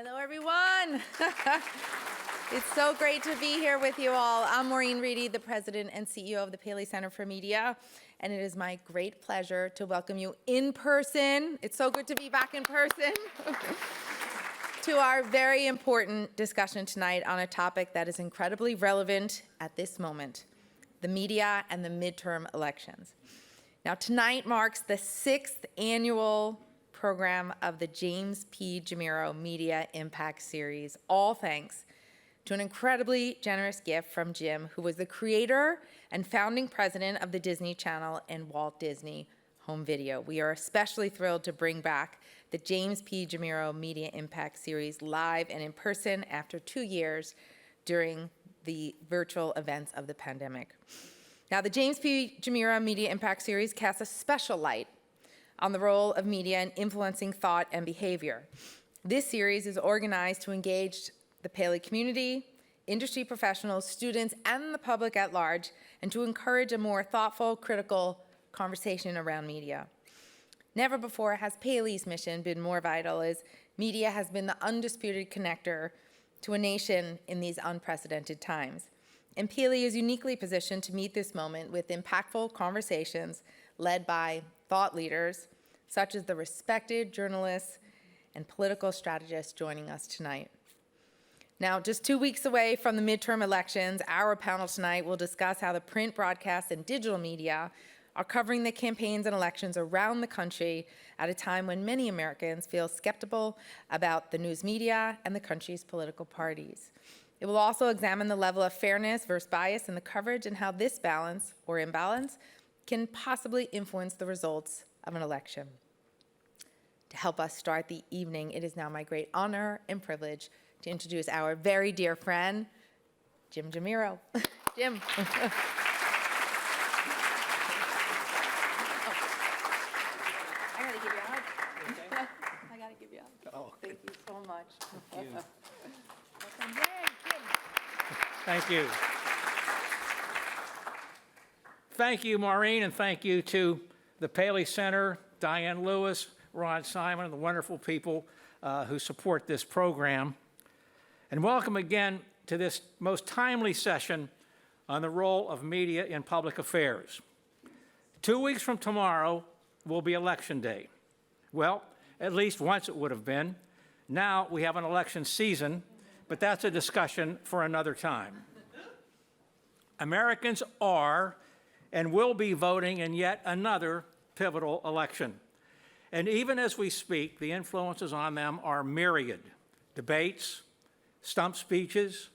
Hello, everyone. It's so great to be here with you all. I'm Maureen, the President and CEO of the Paley Center for Media, and it is my great pleasure to welcome you in person. It's so good to be back in person to our very important discussion tonight on a topic that is incredibly relevant at this moment, the media and the midterm elections. Now, tonight marks the 6th annual program of the James P. Jimirro Media Impact Series, all thanks to an incredibly generous gift from Jim, who was the creator and founding president of the Disney Channel and Walt Disney Home Video. We are especially thrilled to bring back the James P. Jimirro Media Impact Series live and in person after 2 years during the virtual events of the pandemic. Now, the James P. Jimirro Media Impact Series casts a special light on the role of media in influencing thought and behavior. This series is organized to engage the Paley community, industry professionals, students, and the public at large, and to encourage a more thoughtful, critical conversation around media. Never before has Paley's mission been more vital, as media has been the undisputed connector to a nation in these unprecedented times. And Paley is uniquely positioned to meet this moment with impactful conversations led by thought leaders, such as the respected journalists and political strategists joining us tonight. Now, just 2 weeks away from the midterm elections, our panel tonight will discuss how the print, broadcast, and digital media are covering the campaigns and elections around the country at a time when many Americans feel skeptical about the news media and the country's political parties. It will also examine the level of fairness versus bias in the coverage and how this balance or imbalance can possibly influence the results of an election. To help us start the evening, it is now my great honor and privilege to introduce our very dear friend, Jim Jimirro. Jim. Oh. I gotta give you a hug. Okay. I gotta give you a hug. Oh. Thank you so much. Thank you. Welcome. Yay, Jim. Thank you. Thank you, Maureen, and thank you to the Paley Center, Diane Lewis, Ron Simon, and the wonderful people who support this program. And welcome again to this most timely session on the role of media in public affairs. 2 weeks from tomorrow will be Election Day. Well, at least once it would have been. Now we have an election season, but that's a discussion for another time. Americans are and will be voting in yet another pivotal election. And even as we speak, the influences on them are myriad. Debates, stump speeches,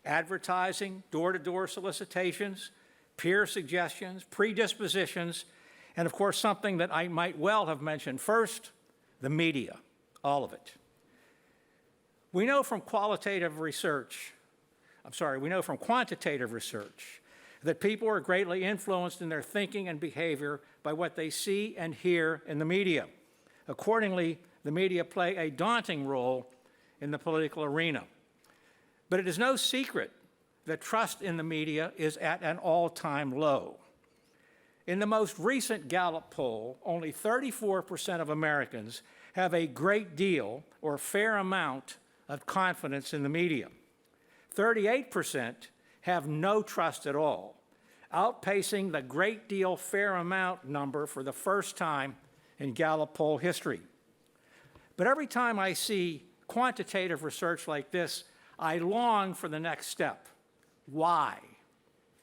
advertising, door-to-door solicitations, peer suggestions, predispositions, and of course something that I might well have mentioned first, the media, all of it. We know from quantitative research that people are greatly influenced in their thinking and behavior by what they see and hear in the media. Accordingly, the media play a daunting role in the political arena. But it is no secret that trust in the media is at an all-time low. In the most recent Gallup poll, only 34% of Americans have a great deal or fair amount of confidence in the media. 38% have no trust at all, outpacing the great deal fair amount number for the first time in Gallup poll history. But every time I see quantitative research like this, I long for the next step. Why?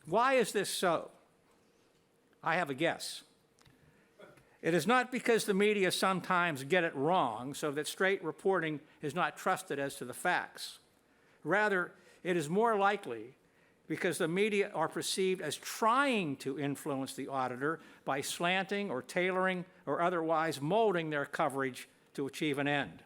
Why is this so? I have a guess. It is not because the media sometimes get it wrong, so that straight reporting is not trusted as to the facts. Rather, it is more likely because the media are perceived as trying to influence the auditor by slanting or tailoring or otherwise molding their coverage to achieve an end.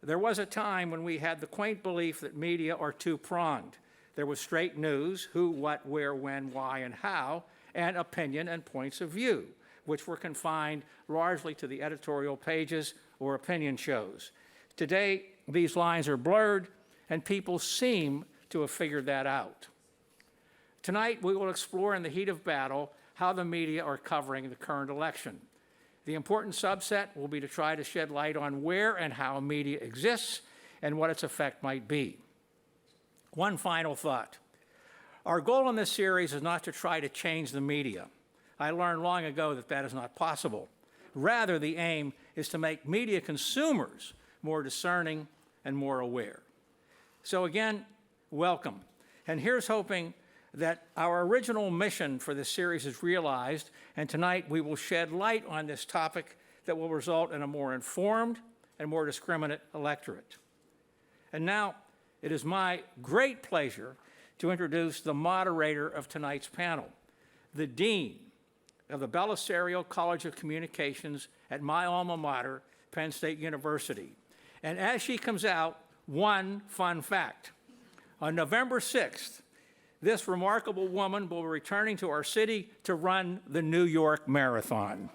There was a time when we had the quaint belief that media are two-pronged. There was straight news, who, what, where, when, why, and how, and opinion and points of view, which were confined largely to the editorial pages or opinion shows. Today, these lines are blurred, and people seem to have figured that out. Tonight, we will explore in the heat of battle how the media are covering the current election. The important subset will be to try to shed light on where and how media exists and what its effect might be. One final thought. Our goal in this series is not to try to change the media. I learned long ago that that is not possible. Rather, the aim is to make media consumers more discerning and more aware. So again, welcome. And here's hoping that our original mission for this series is realized, and tonight we will shed light on this topic that will result in a more informed and more discriminate electorate. And now, it is my great pleasure to introduce the moderator of tonight's panel, the Dean of the Bellisario College of Communications at my alma mater, Penn State University. And as she comes out, one fun fact. On November 6th, this remarkable woman will be returning to our city to run the New York Marathon.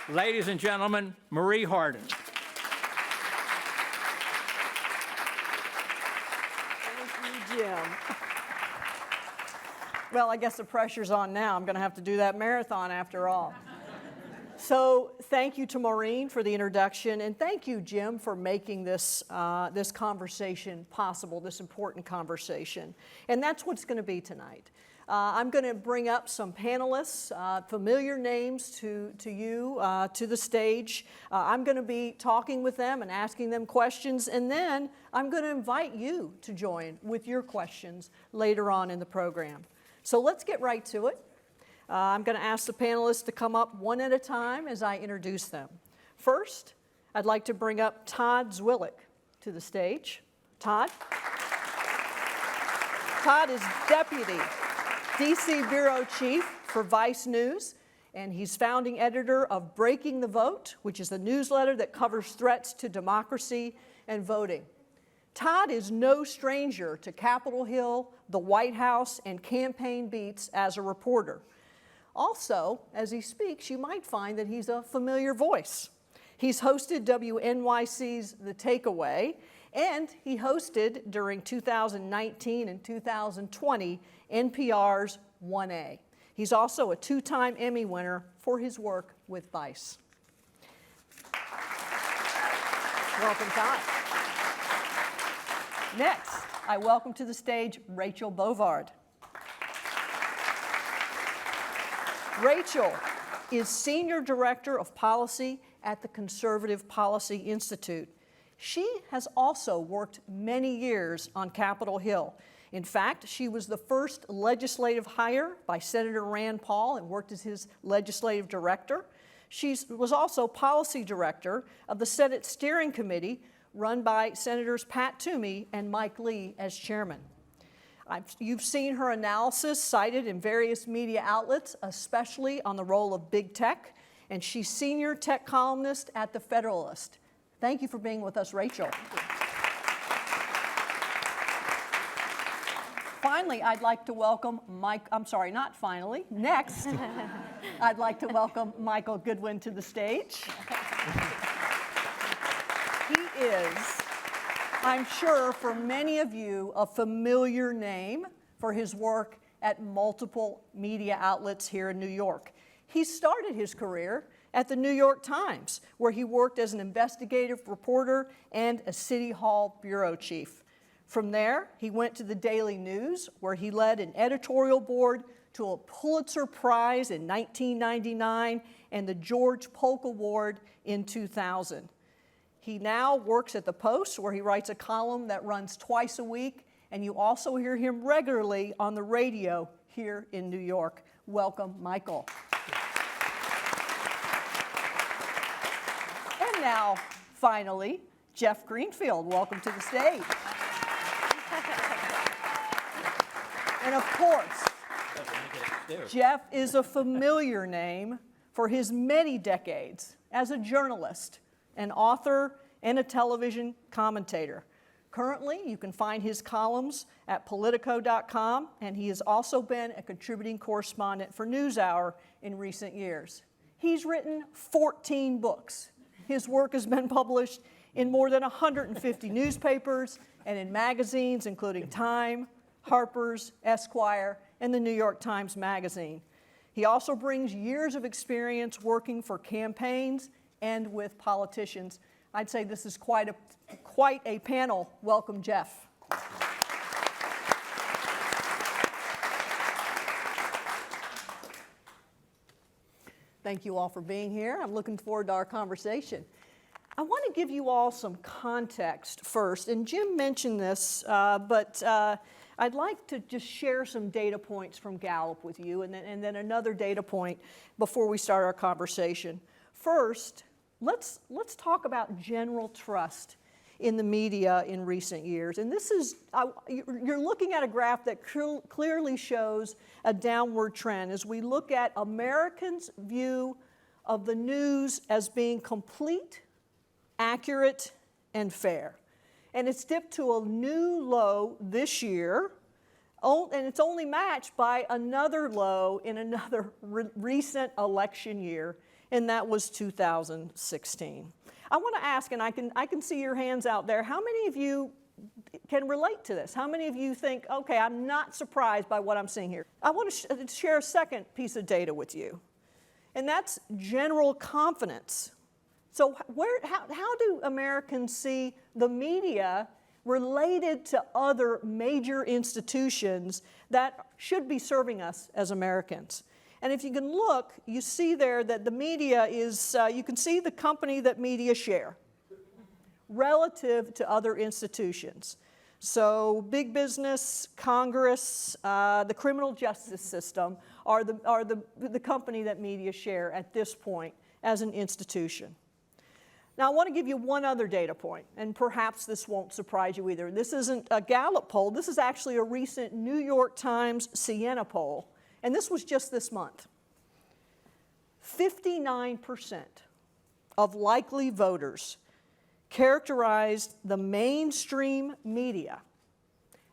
Ladies and gentlemen, Marie Hardin. Thank you, Jim. Well, I guess the pressure's on now. I'm going to have to do that marathon after all. So thank you to Maureen for the introduction, and thank you, Jim, for making this, this conversation possible, this important conversation. And that's what's going to be tonight. I'm going to bring up some panelists, familiar names to you, to the stage. I'm going to be talking with them and asking them questions, and then I'm going to invite you to join with your questions later on in the program. So let's get right to it. I'm going to ask the panelists to come up one at a time as I introduce them. First, I'd like to bring up Todd Zwillich to the stage. Todd? Todd is Deputy DC Bureau Chief for Vice News, and he's founding editor of Breaking the Vote, which is a newsletter that covers threats to democracy and voting. Todd is no stranger to Capitol Hill, the White House, and campaign beats as a reporter. Also, as he speaks, you might find that he's a familiar voice. He's hosted WNYC's The Takeaway, and he hosted during 2019 and 2020 NPR's 1A. He's also a two-time Emmy winner for his work with Vice. Welcome, Todd. Next, I welcome to the stage Rachel Bovard. Rachel is Senior Director of Policy at the Conservative Policy Institute. She has also worked many years on Capitol Hill. In fact, she was the first legislative hire by Senator Rand Paul and worked as his legislative director. She was also policy director of the Senate Steering Committee run by Senators Pat Toomey and Mike Lee as chairman. You've seen her analysis cited in various media outlets, especially on the role of big tech, and she's senior tech columnist at The Federalist. Thank you for being with us, Rachel. Finally, I'd like to welcome next, I'd like to welcome Michael Goodwin to the stage. He is, I'm sure for many of you, a familiar name for his work at multiple media outlets here in New York. He started his career at the New York Times, where he worked as an investigative reporter and a City Hall bureau chief. From there, he went to the Daily News, where he led an editorial board to a Pulitzer Prize in 1999 and the George Polk Award in 2000. He now works at the Post, where he writes a column that runs twice a week, and you also hear him regularly on the radio here in New York. Welcome, Michael. And now, finally, Jeff Greenfield. Welcome to the stage. And of course, Jeff is a familiar name for his many decades as a journalist, an author, and a television commentator. Currently, you can find his columns at Politico.com, and he has also been a contributing correspondent for NewsHour in recent years. He's written 14 books. His work has been published in more than 150 newspapers and in magazines, including Time, Harper's, Esquire, and the New York Times Magazine. He also brings years of experience working for campaigns and with politicians. I'd say this is quite a panel. Welcome, Jeff. Thank you all for being here. I'm looking forward to our conversation. I want to give you all some context first, and Jim mentioned this, but I'd like to just share some data points from Gallup with you, and then another data point before we start our conversation. First, let's talk about general trust in the media in recent years. And this is, you're looking at a graph that clearly shows a downward trend as we look at Americans' view of the news as being complete, accurate, and fair. And it's dipped to a new low this year, and it's only matched by another low in another recent election year, and that was 2016. I want to ask, and I can see your hands out there, how many of you can relate to this? How many of you think, okay, I'm not surprised by what I'm seeing here? I want to share a second piece of data with you, and that's general confidence. So how do Americans see the media related to other major institutions that should be serving us as Americans? And if you can look, you see there that the media is, you can see the company that media share relative to other institutions. So big business, Congress, the criminal justice system are the company that media share at this point as an institution. Now, I want to give you one other data point, and perhaps this won't surprise you either. This isn't a Gallup poll. This is actually a recent New York Times Siena poll, and this was just this month. 59% of likely voters characterized the mainstream media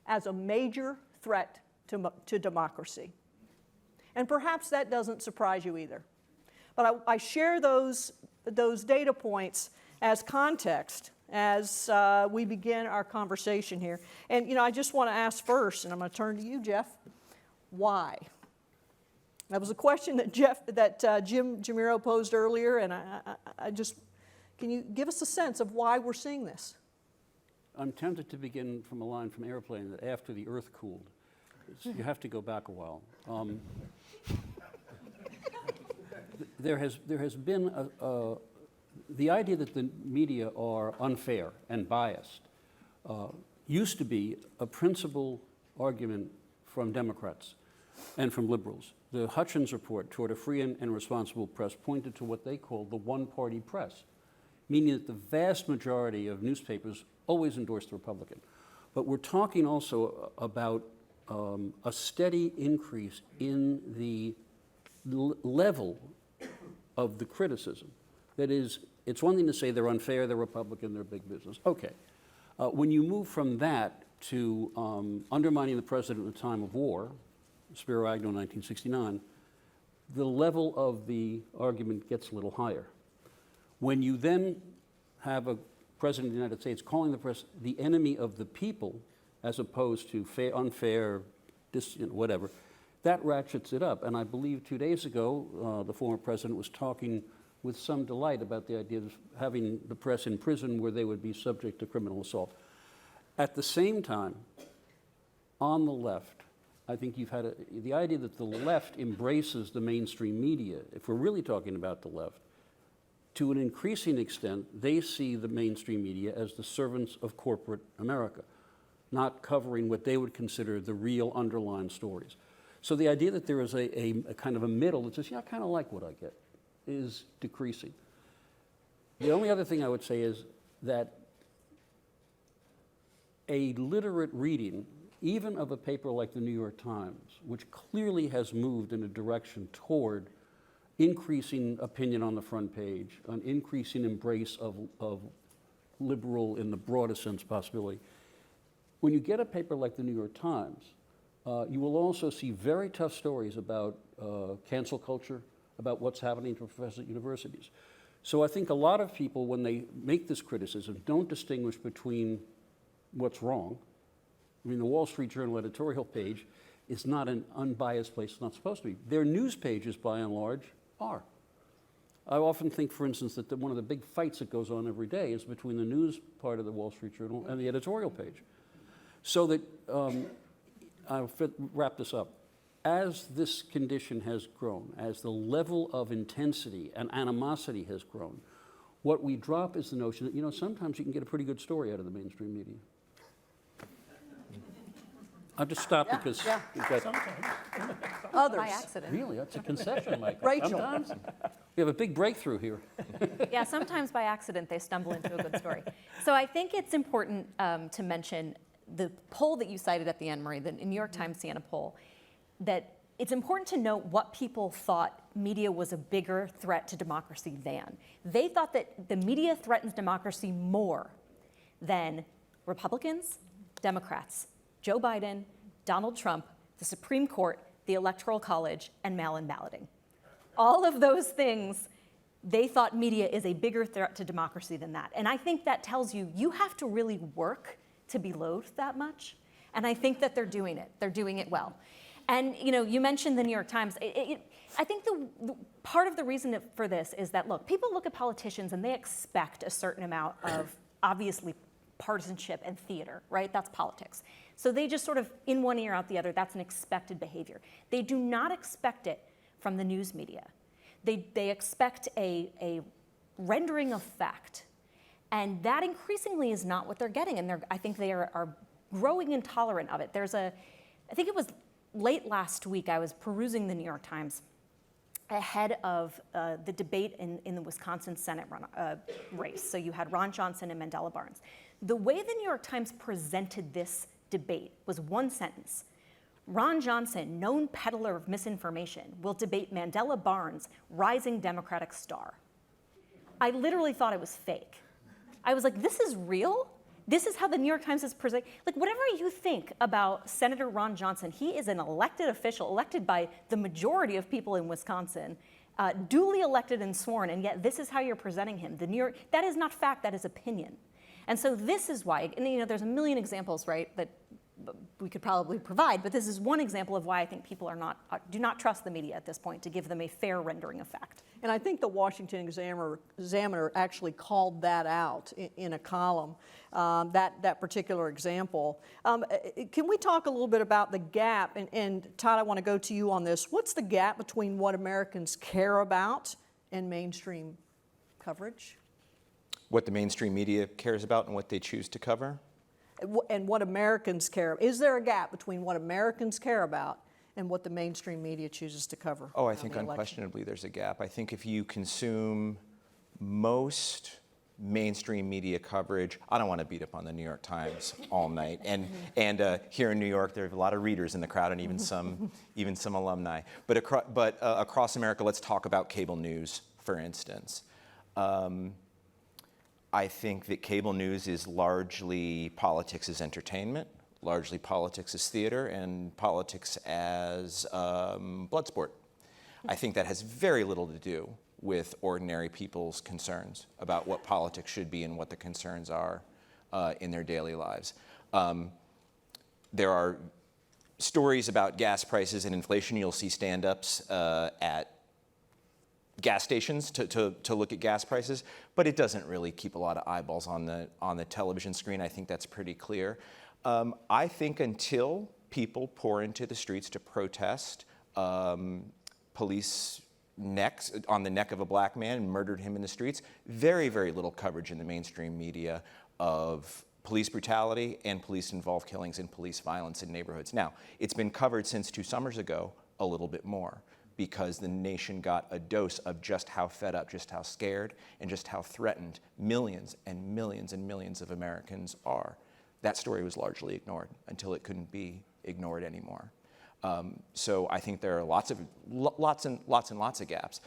as a major threat to democracy. And perhaps that doesn't surprise you either. But I share those data points as context as we begin our conversation here. And I just want to ask first, and I'm going to turn to you, Jeff, why? That was a question that Jimirro posed earlier, and I just, can you give us a sense of why we're seeing this? I'm tempted to begin from a line from Airplane that after the Earth cooled. You have to go back a while. There has been the idea that the media are unfair and biased used to be a principal argument from Democrats and from liberals. The Hutchins report toward a free and responsible press pointed to what they called the one-party press, meaning that the vast majority of newspapers always endorsed the Republican. But we're talking also about a steady increase in the level of the criticism. That is, it's one thing to say they're unfair, they're Republican, they're big business. Okay. When you move from that to undermining the president at the time of war, Spiro Agnew in 1969, the level of the argument gets a little higher. When you then have a president of the United States calling the press the enemy of the people, as opposed to unfair, whatever, that ratchets it up. And I believe 2 days ago, the former president was talking with some delight about the idea of having the press in prison where they would be subject to criminal assault. At the same time, on the left, I think you've had the idea that the left embraces the mainstream media, if we're really talking about the left, to an increasing extent, they see the mainstream media as the servants of corporate America, not covering what they would consider the real underlying stories. So the idea that there is a kind of a middle that says, yeah, I kind of like what I get, is decreasing. The only other thing I would say is that a literate reading, even of a paper like the New York Times, which clearly has moved in a direction toward increasing opinion on the front page, an increasing embrace of liberal in the broadest sense possibility. When you get a paper like the New York Times, you will also see very tough stories about cancel culture, about what's happening to professors at universities. So I think a lot of people, when they make this criticism, don't distinguish between what's wrong. I mean, the Wall Street Journal editorial page is not an unbiased place. It's not supposed to be. Their news pages, by and large, are. I often think, for instance, that one of the big fights that goes on every day is between the news part of the Wall Street Journal and the editorial page. So that, I'll wrap this up. As this condition has grown, as the level of intensity and animosity has grown, what we drop is the notion that, sometimes you can get a pretty good story out of the mainstream media. I'll just stop because we've got... Others. By accident. Really, that's a concession, Mike. Rachel. Sometimes we have a big breakthrough here. Yeah, sometimes by accident they stumble into a good story. So I think it's important to mention the poll that you cited at the end, Maureen, the New York Times Siena poll, that it's important to note what people thought media was a bigger threat to democracy than. They thought that the media threatens democracy more than Republicans, Democrats, Joe Biden, Donald Trump, the Supreme Court, the Electoral College, and mail-in balloting. All of those things, they thought media is a bigger threat to democracy than that. And I think that tells you, you have to really work to be loathed that much. And I think that they're doing it. They're doing it well. And you mentioned the New York Times. I think the part of the reason for this is that, look, people look at politicians and they expect a certain amount of, obviously, partisanship and theater, right? That's politics. So they just sort of, in one ear, out the other, that's an expected behavior. They do not expect it from the news media. They expect a rendering of fact. And that increasingly is not what they're getting. And I think they are growing intolerant of it. I think it was late last week, I was perusing the New York Times ahead of the debate in the Wisconsin Senate race. So you had Ron Johnson and Mandela Barnes. The way the New York Times presented this debate was one sentence. Ron Johnson, known peddler of misinformation, will debate Mandela Barnes, rising Democratic star. I literally thought it was fake. I was like, this is real? This is how the New York Times is presenting. Like, whatever you think about Senator Ron Johnson, he is an elected official, elected by the majority of people in Wisconsin, duly elected and sworn, and yet this is how you're presenting him. That is not fact, that is opinion. And so this is why, and there's a million examples, right, that we could probably provide, but this is one example of why I think people do not trust the media at this point to give them a fair rendering of fact. And I think the Washington Examiner actually called that out in a column, that particular example. Can we talk a little bit about the gap? And Todd, I want to go to you on this. What's the gap between what Americans care about and mainstream coverage? What the mainstream media cares about and what they choose to cover? And what Americans care. Is there a gap between what Americans care about and what the mainstream media chooses to cover? Oh, I think unquestionably there's a gap. I think if you consume most mainstream media coverage, I don't want to beat up on the New York Times all night. And here in New York, there are a lot of readers in the crowd and even some alumni. But across America, let's talk about cable news, for instance. I think that cable news is largely politics as entertainment, largely politics as theater, and politics as blood sport. I think that has very little to do with ordinary people's concerns about what politics should be and what the concerns are in their daily lives. There are stories about gas prices and inflation. You'll see stand-ups at gas stations to look at gas prices, but it doesn't really keep a lot of eyeballs on the television screen. I think that's pretty clear. I think until people pour into the streets to protest police on the neck of a black man and murdered him in the streets, very, very little coverage in the mainstream media of police brutality and police-involved killings and police violence in neighborhoods. Now, it's been covered since 2 summers ago a little bit more, because the nation got a dose of just how fed up, just how scared, and just how threatened millions and millions and millions of Americans are. That story was largely ignored until it couldn't be ignored anymore. So I think there are lots and lots of gaps.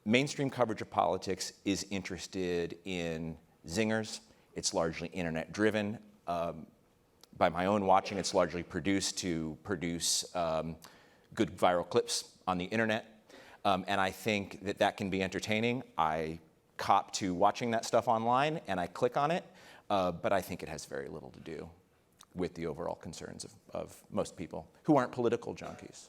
Mainstream coverage of politics is interested in zingers. It's largely internet-driven. By my own watching, it's largely produced to produce good viral clips on the internet. And I think that can be entertaining. I cop to watching that stuff online and I click on it, but I think it has very little to do with the overall concerns of most people who aren't political junkies,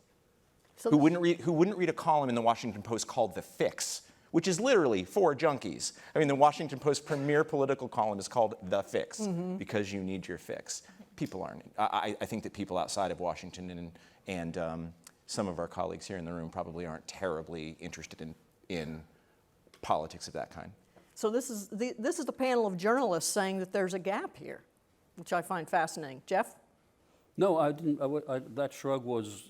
So who wouldn't read a column in the Washington Post called The Fix, which is literally for junkies. I mean, the Washington Post's premier political column is called The Fix, because you need your fix. People aren't. I think that people outside of Washington and some of our colleagues here in the room probably aren't terribly interested in politics of that kind. So this is the panel of journalists saying that there's a gap here, which I find fascinating. Jeff? No, I didn't. That shrug was,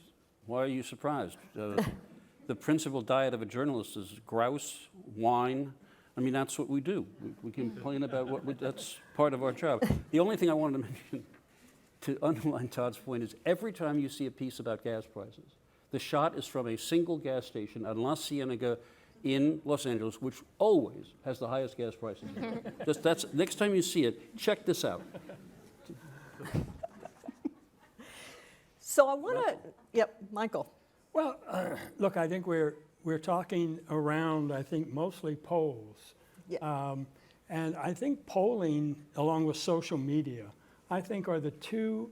why are you surprised? The principal diet of a journalist is grouse, wine. I mean, that's what we do. We complain about that's part of our job. The only thing I wanted to mention to underline Todd's point is every time you see a piece about gas prices, the shot is from a single gas station on La Cienega in Los Angeles, which always has the highest gas prices. That's next time you see it, check this out. So I want to, yep, Michael. Well, look, I think we're talking around, I think, mostly polls. Yeah. And I think polling, along with social media, I think are the two,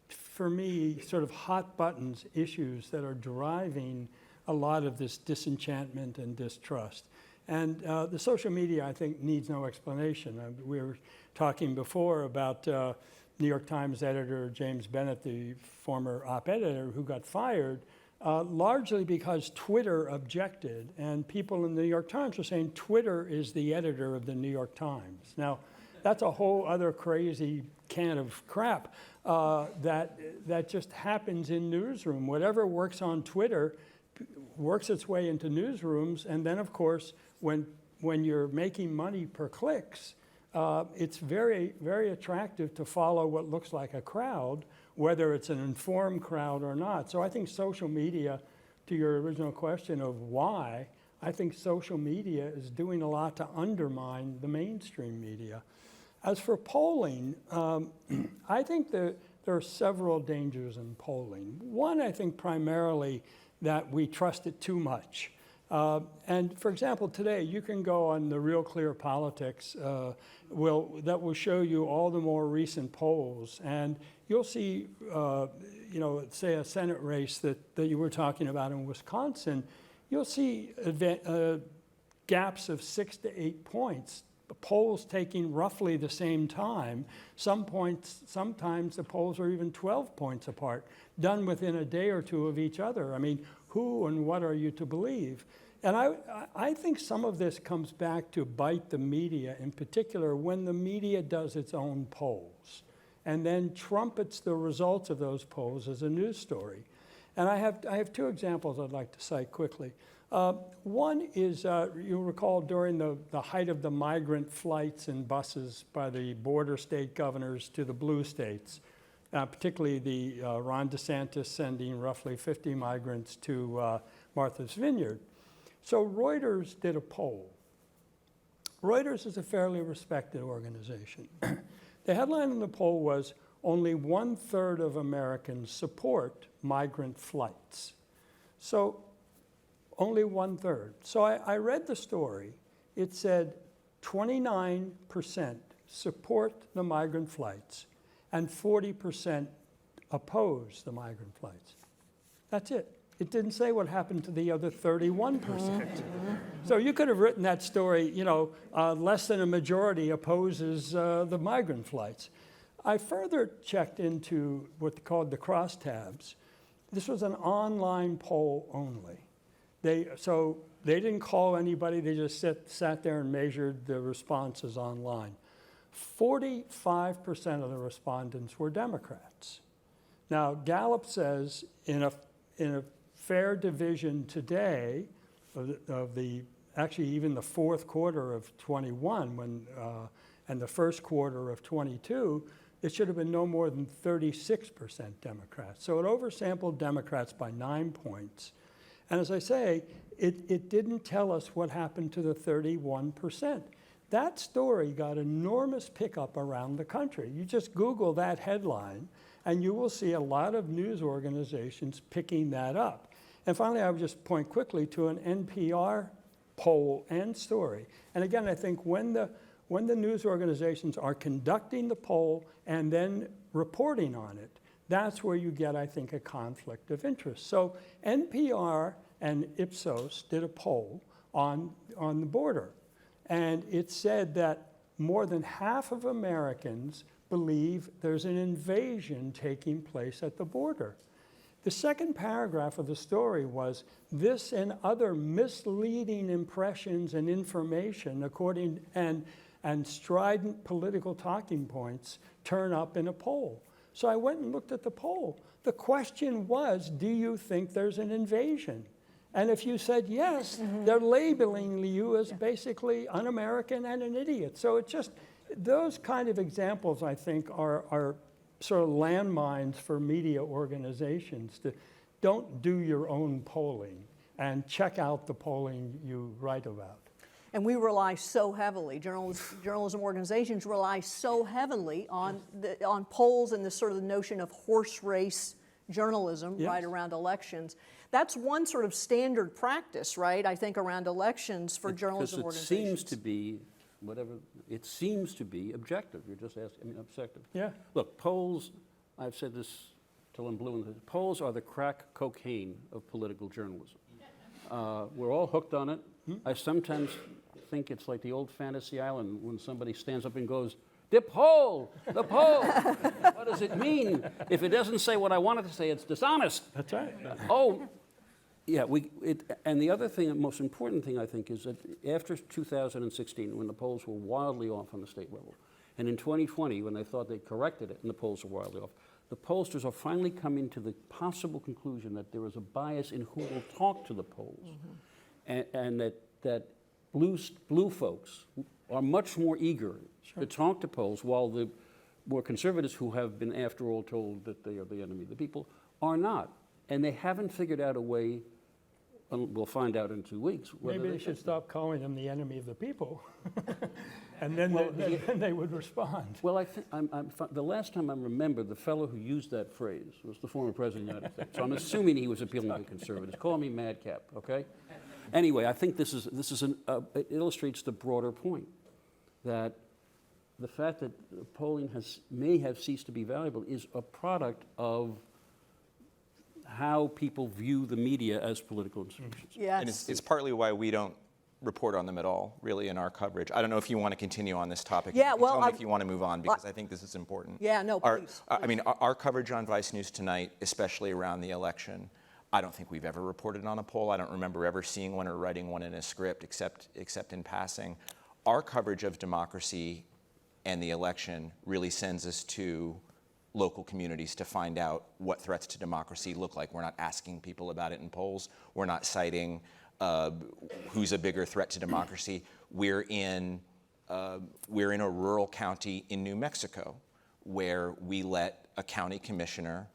for me, sort of hot buttons issues that are driving a lot of this disenchantment and distrust. And the social media, I think, needs no explanation. We were talking before about New York Times editor James Bennett, the former op-ed editor who got fired, largely because Twitter objected, and people in the New York Times were saying Twitter is the editor of the New York Times. Now, that's a whole other crazy can of crap that just happens in newsroom. Whatever works on Twitter works its way into newsrooms, and then, of course, when you're making money per clicks, it's very, very attractive to follow what looks like a crowd, whether it's an informed crowd or not. So I think social media, to your original question of why, I think social media is doing a lot to undermine the mainstream media. As for polling, I think there are several dangers in polling. One, I think primarily that we trust it too much. And for example, today you can go on the Real Clear Politics that will show you all the more recent polls, and you'll see, say a Senate race that you were talking about in Wisconsin, you'll see gaps of 6 to 8 points. Polls taking roughly the same time. Sometimes the polls are even 12 points apart, done within a day or two of each other. I mean, who and what are you to believe? And I think some of this comes back to bite the media, in particular when the media does its own polls and then trumpets the results of those polls as a news story. And I have two examples I'd like to cite quickly. One is, you'll recall during the height of the migrant flights in buses by the border state governors to the blue states, particularly the Ron DeSantis sending roughly 50 migrants to Martha's Vineyard. So Reuters did a poll. Reuters is a fairly respected organization. The headline in the poll was, only 1/3 of Americans support migrant flights. So only 1/3. So I read the story. It said 29% support the migrant flights and 40% oppose the migrant flights. That's it. It didn't say what happened to the other 31%. So you could have written that story, less than a majority opposes the migrant flights. I further checked into what's called the crosstabs. This was an online poll only. So they didn't call anybody, they just sat there and measured the responses online. 45% of the respondents were Democrats. Now, Gallup says in a fair division today actually even the fourth quarter of 21 and the first quarter of 22, it should have been no more than 36% Democrats. So it oversampled Democrats by 9 points. And as I say, it didn't tell us what happened to the 31%. That story got enormous pickup around the country. You just Google that headline, and you will see a lot of news organizations picking that up. And finally, I would just point quickly to an NPR poll and story. And again, I think when when the news organizations are conducting the poll and then reporting on it, that's where you get, I think, a conflict of interest. So NPR and Ipsos did a poll on the border, and it said that more than half of Americans believe there's an invasion taking place at the border. The second paragraph of the story was, this and other misleading impressions and information and strident political talking points turn up in a poll. So I went and looked at the poll. The question was, do you think there's an invasion? And if you said yes, they're labeling you as basically un-American and an idiot. So it's just, those kind of examples, I think, are sort of landmines for media organizations to don't do your own polling and check out the polling you write about. And we rely so heavily, journalism organizations rely so heavily on polls and this sort of notion of horse race journalism right around elections. That's one sort of standard practice, right, I think, around elections for journalism organizations. It seems to be, it seems to be objective. You're just asking, objective. Yeah. Look, polls, I've said this till I'm blue in the head, polls are the crack cocaine of political journalism. We're all hooked on it. I sometimes think it's like the old Fantasy Island when somebody stands up and goes, the poll! What does it mean? If it doesn't say what I want it to say, it's dishonest. That's right. Oh, yeah, and the other thing, the most important thing, I think, is that after 2016, when the polls were wildly off on the state level, and in 2020, when they thought they corrected it and the polls were wildly off, the pollsters are finally coming to the possible conclusion that there is a bias in who will talk to the polls, and that blue folks are much more eager to talk to polls, while the more conservatives, who have been, after all, told that they are the enemy of the people, are not. And they haven't figured out a way, we'll find out in 2 weeks. Maybe they should stop calling them the enemy of the people, and then they would respond. Well, I think the last time I remember, the fellow who used that phrase was the former president of the United States. So I'm assuming he was appealing to conservatives. Call me madcap, okay? Anyway, I think it illustrates the broader point that the fact that polling may have ceased to be valuable is a product of how people view the media as political institutions. Yes. And it's partly why we don't report on them at all, really, in our coverage. I don't know if you want to continue on this topic. Yeah, well, tell me if you want to move on, because I think this is important. Yeah, no, please. I mean, our coverage on Vice News tonight, especially around the election, I don't think we've ever reported on a poll. I don't remember ever seeing one or writing one in a script, except in passing. Our coverage of democracy and the election really sends us to local communities to find out what threats to democracy look like. We're not asking people about it in polls. We're not citing who's a bigger threat to democracy. We're in a rural county in New Mexico where we let a county commissioner,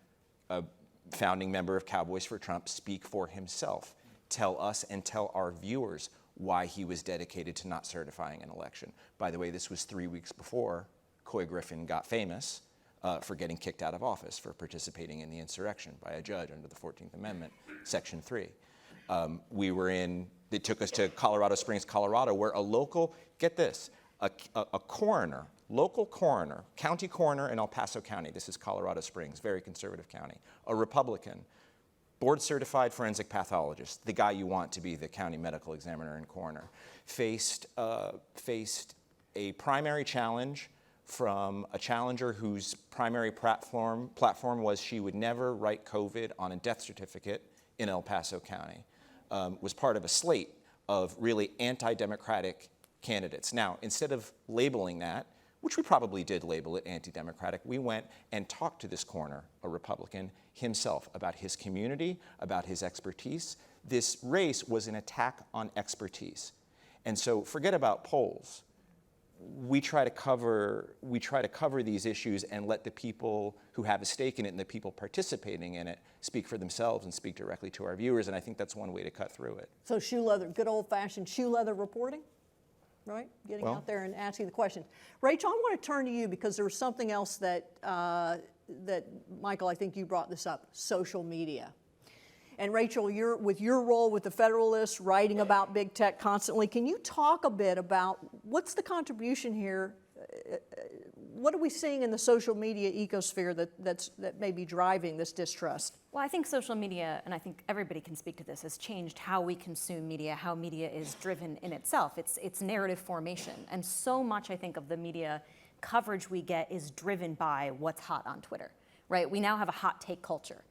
a founding member of Cowboys for Trump, speak for himself, tell us and tell our viewers why he was dedicated to not certifying an election. By the way, this was 3 weeks before Coy Griffin got famous for getting kicked out of office for participating in the insurrection by a judge under the 14th Amendment, Section 3. They took us to Colorado Springs, Colorado, where a local, get this, a coroner, local coroner, county coroner in El Paso County, this is Colorado Springs, very conservative county, a Republican, board-certified forensic pathologist, the guy you want to be the county medical examiner and coroner, faced a primary challenge from a challenger whose primary platform was she would never write COVID on a death certificate in El Paso County, was part of a slate of really anti-democratic candidates. Now, instead of labeling that, which we probably did label it anti-democratic, we went and talked to this coroner, a Republican, himself about his community, about his expertise. This race was an attack on expertise. And so forget about polls. We try to cover these issues and let the people who have a stake in it and the people participating in it speak for themselves and speak directly to our viewers, and I think that's one way to cut through it. So shoe leather, good old-fashioned shoe leather reporting, right? Getting out there and asking the questions. Rachel, I want to turn to you because there was something else that Michael, I think you brought this up, social media. And Rachel, with your role with the Federalist, writing about big tech constantly, can you talk a bit about what's the contribution here? What are we seeing in the social media ecosphere that may be driving this distrust? Well, I think social media, and I think everybody can speak to this, has changed how we consume media, how media is driven in itself. It's narrative formation. And so much, I think, of the media coverage we get is driven by what's hot on Twitter, right? We now have a hot take culture.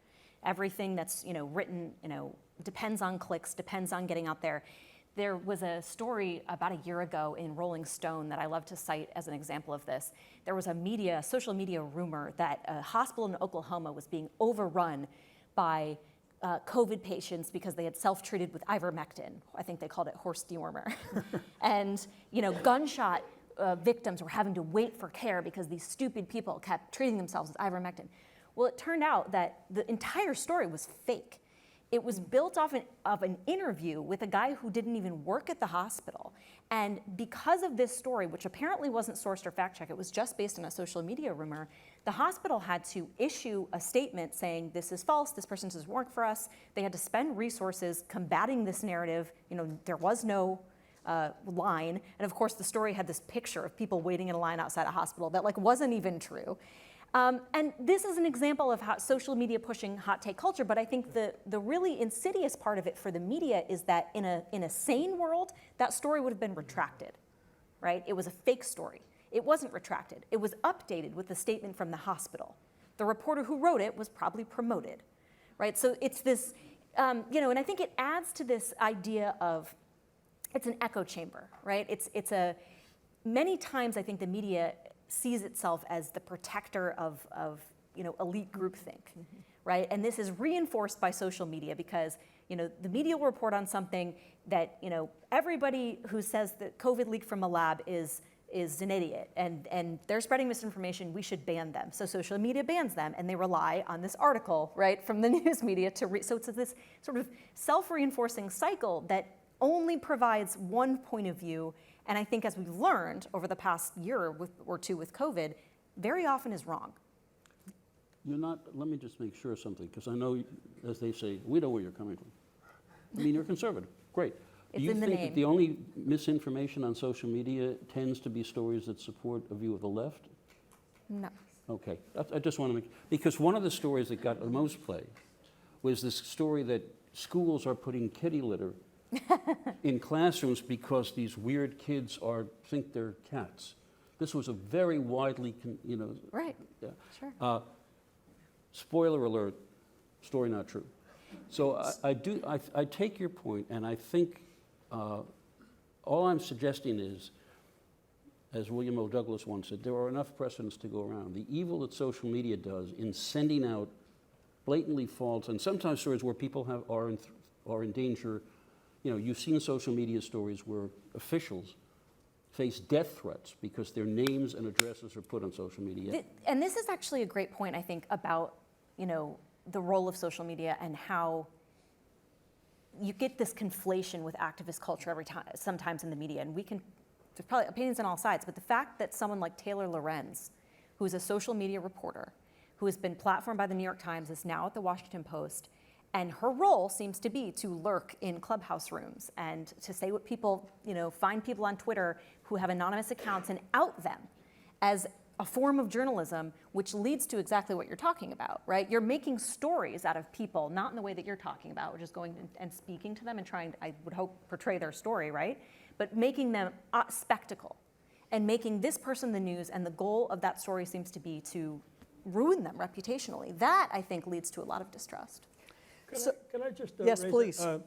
Everything that's written, depends on clicks, depends on getting out there. There was a story about a year ago in Rolling Stone that I love to cite as an example of this. There was a social media rumor that a hospital in Oklahoma was being overrun by COVID patients because they had self-treated with ivermectin. I think they called it horse dewormer. And gunshot victims were having to wait for care because these stupid people kept treating themselves with ivermectin. Well, it turned out that the entire story was fake. It was built off of an interview with a guy who didn't even work at the hospital. And because of this story, which apparently wasn't sourced or fact-checked, it was just based on a social media rumor, the hospital had to issue a statement saying, this is false, this person doesn't work for us. They had to spend resources combating this narrative. There was no line. And of course, the story had this picture of people waiting in a line outside a hospital that wasn't even true. And this is an example of how social media pushing hot take culture, but I think the really insidious part of it for the media is that in a sane world, that story would have been retracted, right? It was a fake story. It wasn't retracted. It was updated with a statement from the hospital. The reporter who wrote it was probably promoted, right? So it's this, and I think it adds to this idea of, it's an echo chamber, right? Many times I think the media sees itself as the protector of elite groupthink, right? And this is reinforced by social media because the media will report on something that everybody who says that COVID leaked from a lab is an idiot and they're spreading misinformation. We should ban them. So social media bans them, and they rely on this article, right, from the news media so it's this sort of self-reinforcing cycle that only provides one point of view. And I think as we've learned over the past year or two with COVID, very often is wrong. Let me just make sure of something, because I know, as they say, we know where you're coming from. I mean, you're conservative, great. It's Do you in the think name. that the only misinformation on social media tends to be stories that support a view of the left? No. Okay, I just want to make, because one of the stories that got the most play was this story that schools are putting kitty litter in classrooms because these weird kids think they're cats. This was a very widely, Right. Yeah. Sure. Spoiler alert, story not true. So I take your point, and I think all I'm suggesting is, as William O. Douglas once said, there are enough precedents to go around. The evil that social media does in sending out blatantly false, and sometimes stories where people are in danger. You've seen social media stories where officials face death threats because their names and addresses are put on social media. And this is actually a great point, I think, about the role of social media and how you get this conflation with activist culture sometimes in the media. And there's probably opinions on all sides, but the fact that someone like Taylor Lorenz, who is a social media reporter, who has been platformed by the New York Times, is now at the Washington Post, and her role seems to be to lurk in clubhouse rooms and to say what people, find people on Twitter who have anonymous accounts and out them as a form of journalism, which leads to exactly what you're talking about, right? You're making stories out of people, not in the way that you're talking about, which is going and speaking to them and trying to, I would hope, portray their story, right? But making them a spectacle and making this person the news, and the goal of that story seems to be to ruin them reputationally. That, I think, leads to a lot of distrust. Can I just Yes, raise please. a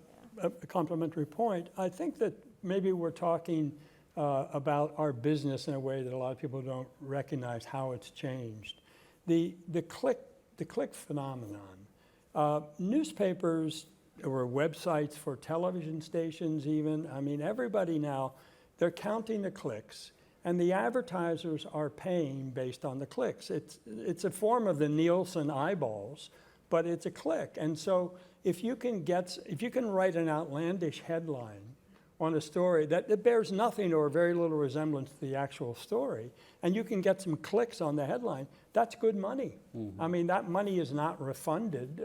complimentary point? I think that maybe we're talking about our business in a way that a lot of people don't recognize how it's changed. The click phenomenon. Newspapers or websites for television stations even, I mean, everybody now, they're counting the clicks, and the advertisers are paying based on the clicks. It's a form of the Nielsen eyeballs, but it's a click. And so if you can write an outlandish headline on a story that bears nothing or very little resemblance to the actual story, and you can get some clicks on the headline, that's good money. Mm-hmm. I mean, that money is not refunded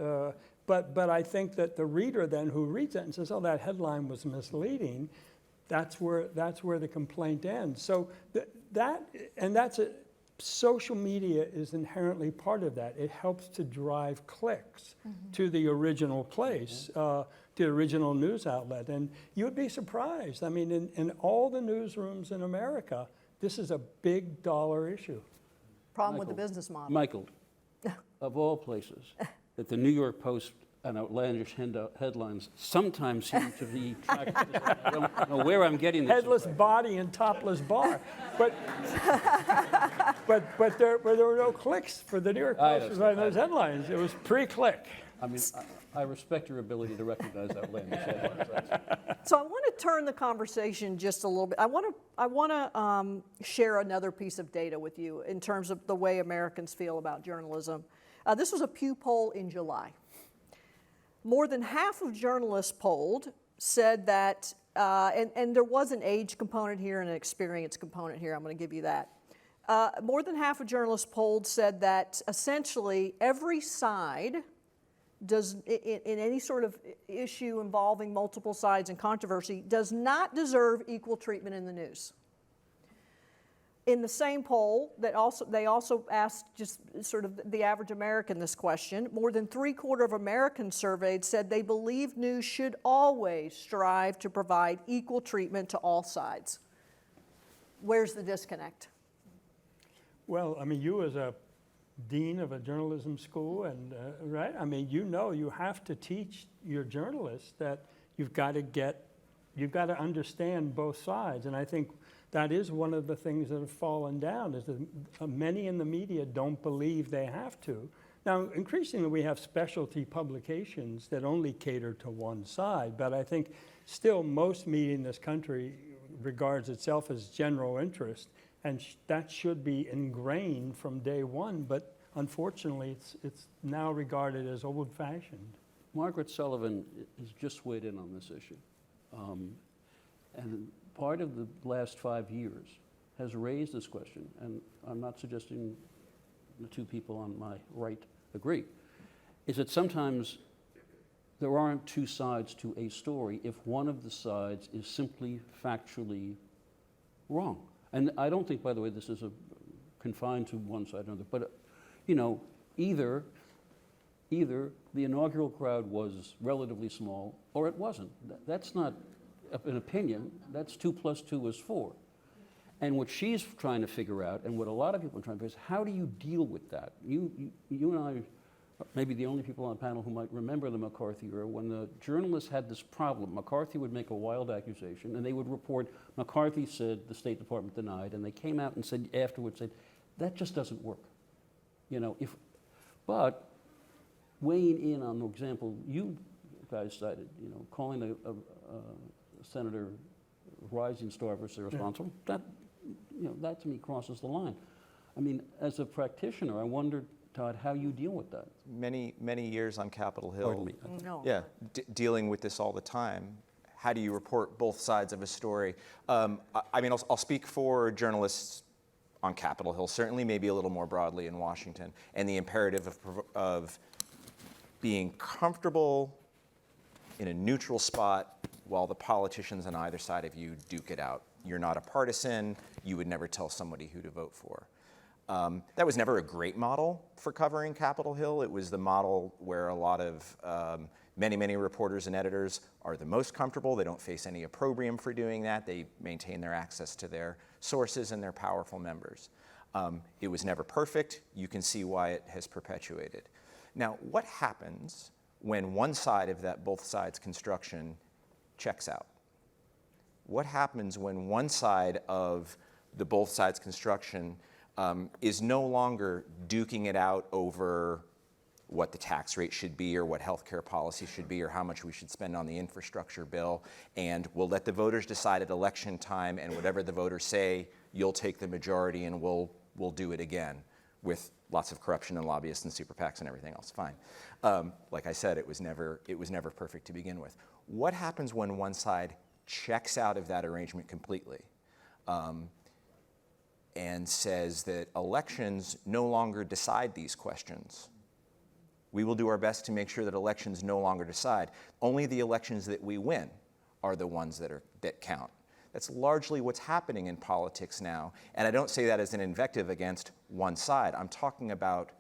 But I think that the reader then who reads it and says, oh, that headline was misleading, that's where the complaint ends. So social media is inherently part of that. It helps to drive clicks to the original place, to the original news outlet. And you would be surprised. I mean, in all the newsrooms in America, this is a big dollar issue. Problem with the business model. Michael, of all places, that the New York Post and outlandish headlines sometimes seem to be tracked. I don't know where I'm getting this. Headless body and topless bar. But there were no clicks for the New York Post to write those headlines. It was pre-click. I mean, I respect your ability to recognize outlandish headlines. So I want to turn the conversation just a little bit. I want to share another piece of data with you in terms of the way Americans feel about journalism. This was a Pew poll in July. More than half of journalists polled said that, and there was an age component here and an experience component here, I'm going to give you that. More than half of journalists polled said that essentially every side does, in any sort of issue involving multiple sides and controversy, does not deserve equal treatment in the news. In the same poll, they also asked just sort of the average American this question. More than 3/4 of Americans surveyed said they believe news should always strive to provide equal treatment to all sides. Where's the disconnect? Well, I mean, you as a dean of a journalism school, and right? I mean, you have to teach your journalists that you've got to understand both sides, and I think that is one of the things that have fallen down, is that many in the media don't believe they have to. Now, increasingly, we have specialty publications that only cater to one side, but I think still most media in this country regards itself as general interest, and that should be ingrained from day one, but unfortunately, it's now regarded as old-fashioned. Margaret Sullivan has just weighed in on this issue. And part of the last 5 years has raised this question, and I'm not suggesting the two people on my right agree, is that sometimes there aren't two sides to a story if one of the sides is simply factually wrong. And I don't think, by the way, this is confined to one side or another, but either the inaugural crowd was relatively small or it wasn't. That's not an opinion. That's 2 + 2 is 4. And what she's trying to figure out, and what a lot of people are trying to figure out, is how do you deal with that? You and I are maybe the only people on the panel who might remember the McCarthy era, when the journalists had this problem. McCarthy would make a wild accusation, and they would report, McCarthy said, the State Department denied, and they came out and said afterwards, that just doesn't work. But weighing in on the example you guys cited, calling a Senator Rising Star versus irresponsible, that to me crosses the line. I mean, as a practitioner, I wondered, Todd, how you deal with that. Many years on Capitol Hill. Pardon me. No. Yeah, dealing with this all the time. How do you report both sides of a story? I'll speak for journalists on Capitol Hill, certainly, maybe a little more broadly in Washington, and the imperative of being comfortable in a neutral spot while the politicians on either side of you duke it out. You're not a partisan. You would never tell somebody who to vote for. That was never a great model for covering Capitol Hill. It was the model where a lot of many reporters and editors are the most comfortable. They don't face any opprobrium for doing that. They maintain their access to their sources and their powerful members. It was never perfect. You can see why it has perpetuated. Now, what happens when one side of that both sides construction checks out? What happens when one side of the both sides construction is no longer duking it out over what the tax rate should be or what healthcare policy should be or how much we should spend on the infrastructure bill, and we'll let the voters decide at election time, and whatever the voters say, you'll take the majority and we'll do it again with lots of corruption and lobbyists and super PACs and everything else. Fine. Like I said, it was never perfect to begin with. What happens when one side checks out of that arrangement completely and says that elections no longer decide these questions? We will do our best to make sure that elections no longer decide. Only the elections that we win are the ones that count. That's largely what's happening in politics now. And I don't say that as an invective against one side. I'm talking about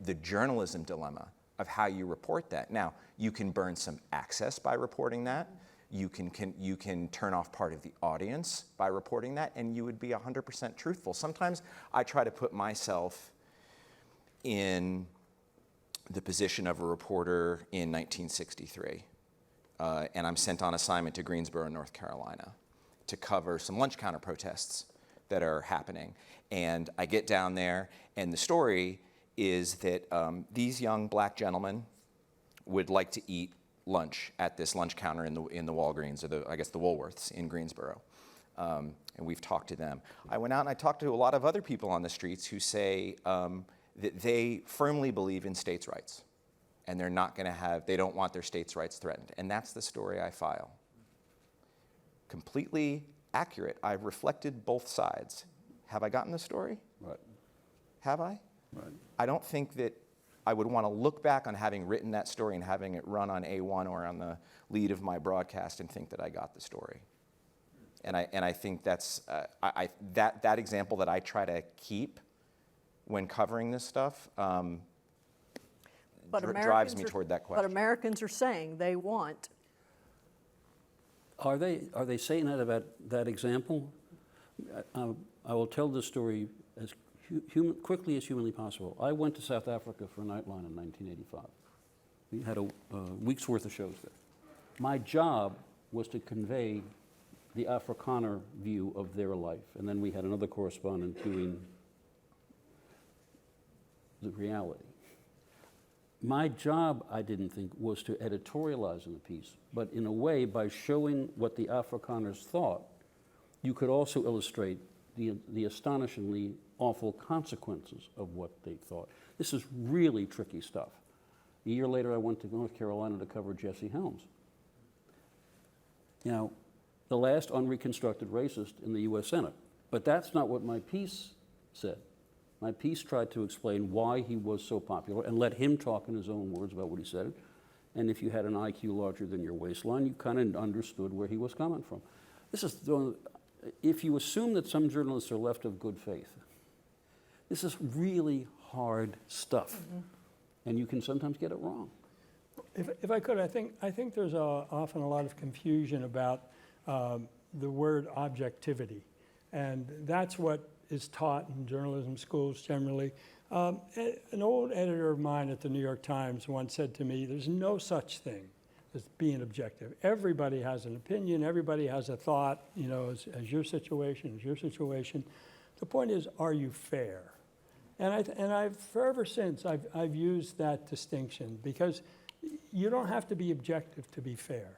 the journalism dilemma of how you report that. Now, you can burn some access by reporting that. You can turn off part of the audience by reporting that, and you would be 100% truthful. Sometimes I try to put myself in the position of a reporter in 1963, and I'm sent on assignment to Greensboro, North Carolina, to cover some lunch counter protests that are happening. And I get down there, and the story is that these young black gentlemen would like to eat lunch at this lunch counter in the Walgreens, or the Woolworths in Greensboro. And we've talked to them. I went out and I talked to a lot of other people on the streets who say that they firmly believe in states' rights, and they don't want their states' rights threatened. And that's the story I file. Completely accurate. I've reflected both sides. Have I gotten the story? Right. Have I? Right. I don't think that I would want to look back on having written that story and having it run on A1 or on the lead of my broadcast and think that I got the story. And I think that's that example that I try to keep when covering this stuff drives me toward that question. But Americans are saying they want. Are they saying that about that example? I will tell this story as quickly as humanly possible. I went to South Africa for a Nightline in 1985. We had a week's worth of shows there. My job was to convey the Afrikaner view of their life, and then we had another correspondent doing the reality. My job, I didn't think, was to editorialize in the piece, but in a way, by showing what the Afrikaners thought, you could also illustrate the astonishingly awful consequences of what they thought. This is really tricky stuff. A year later, I went to North Carolina to cover Jesse Helms. Now, the last unreconstructed racist in the U.S. Senate. But that's not what my piece said. My piece tried to explain why he was so popular and let him talk in his own words about what he said. And if you had an IQ larger than your waistline, you kind of understood where he was coming from. This is, if you assume that some journalists are left of good faith, this is really hard stuff. Mm-hmm. And you can sometimes get it wrong. If I could, I think there's often a lot of confusion about the word objectivity. And that's what is taught in journalism schools generally. An old editor of mine at the New York Times once said to me, there's no such thing as being objective. Everybody has an opinion, everybody has a thought, you know, as your situation, as your situation. The point is, are you fair? And I've forever since, I've used that distinction, because you don't have to be objective to be fair.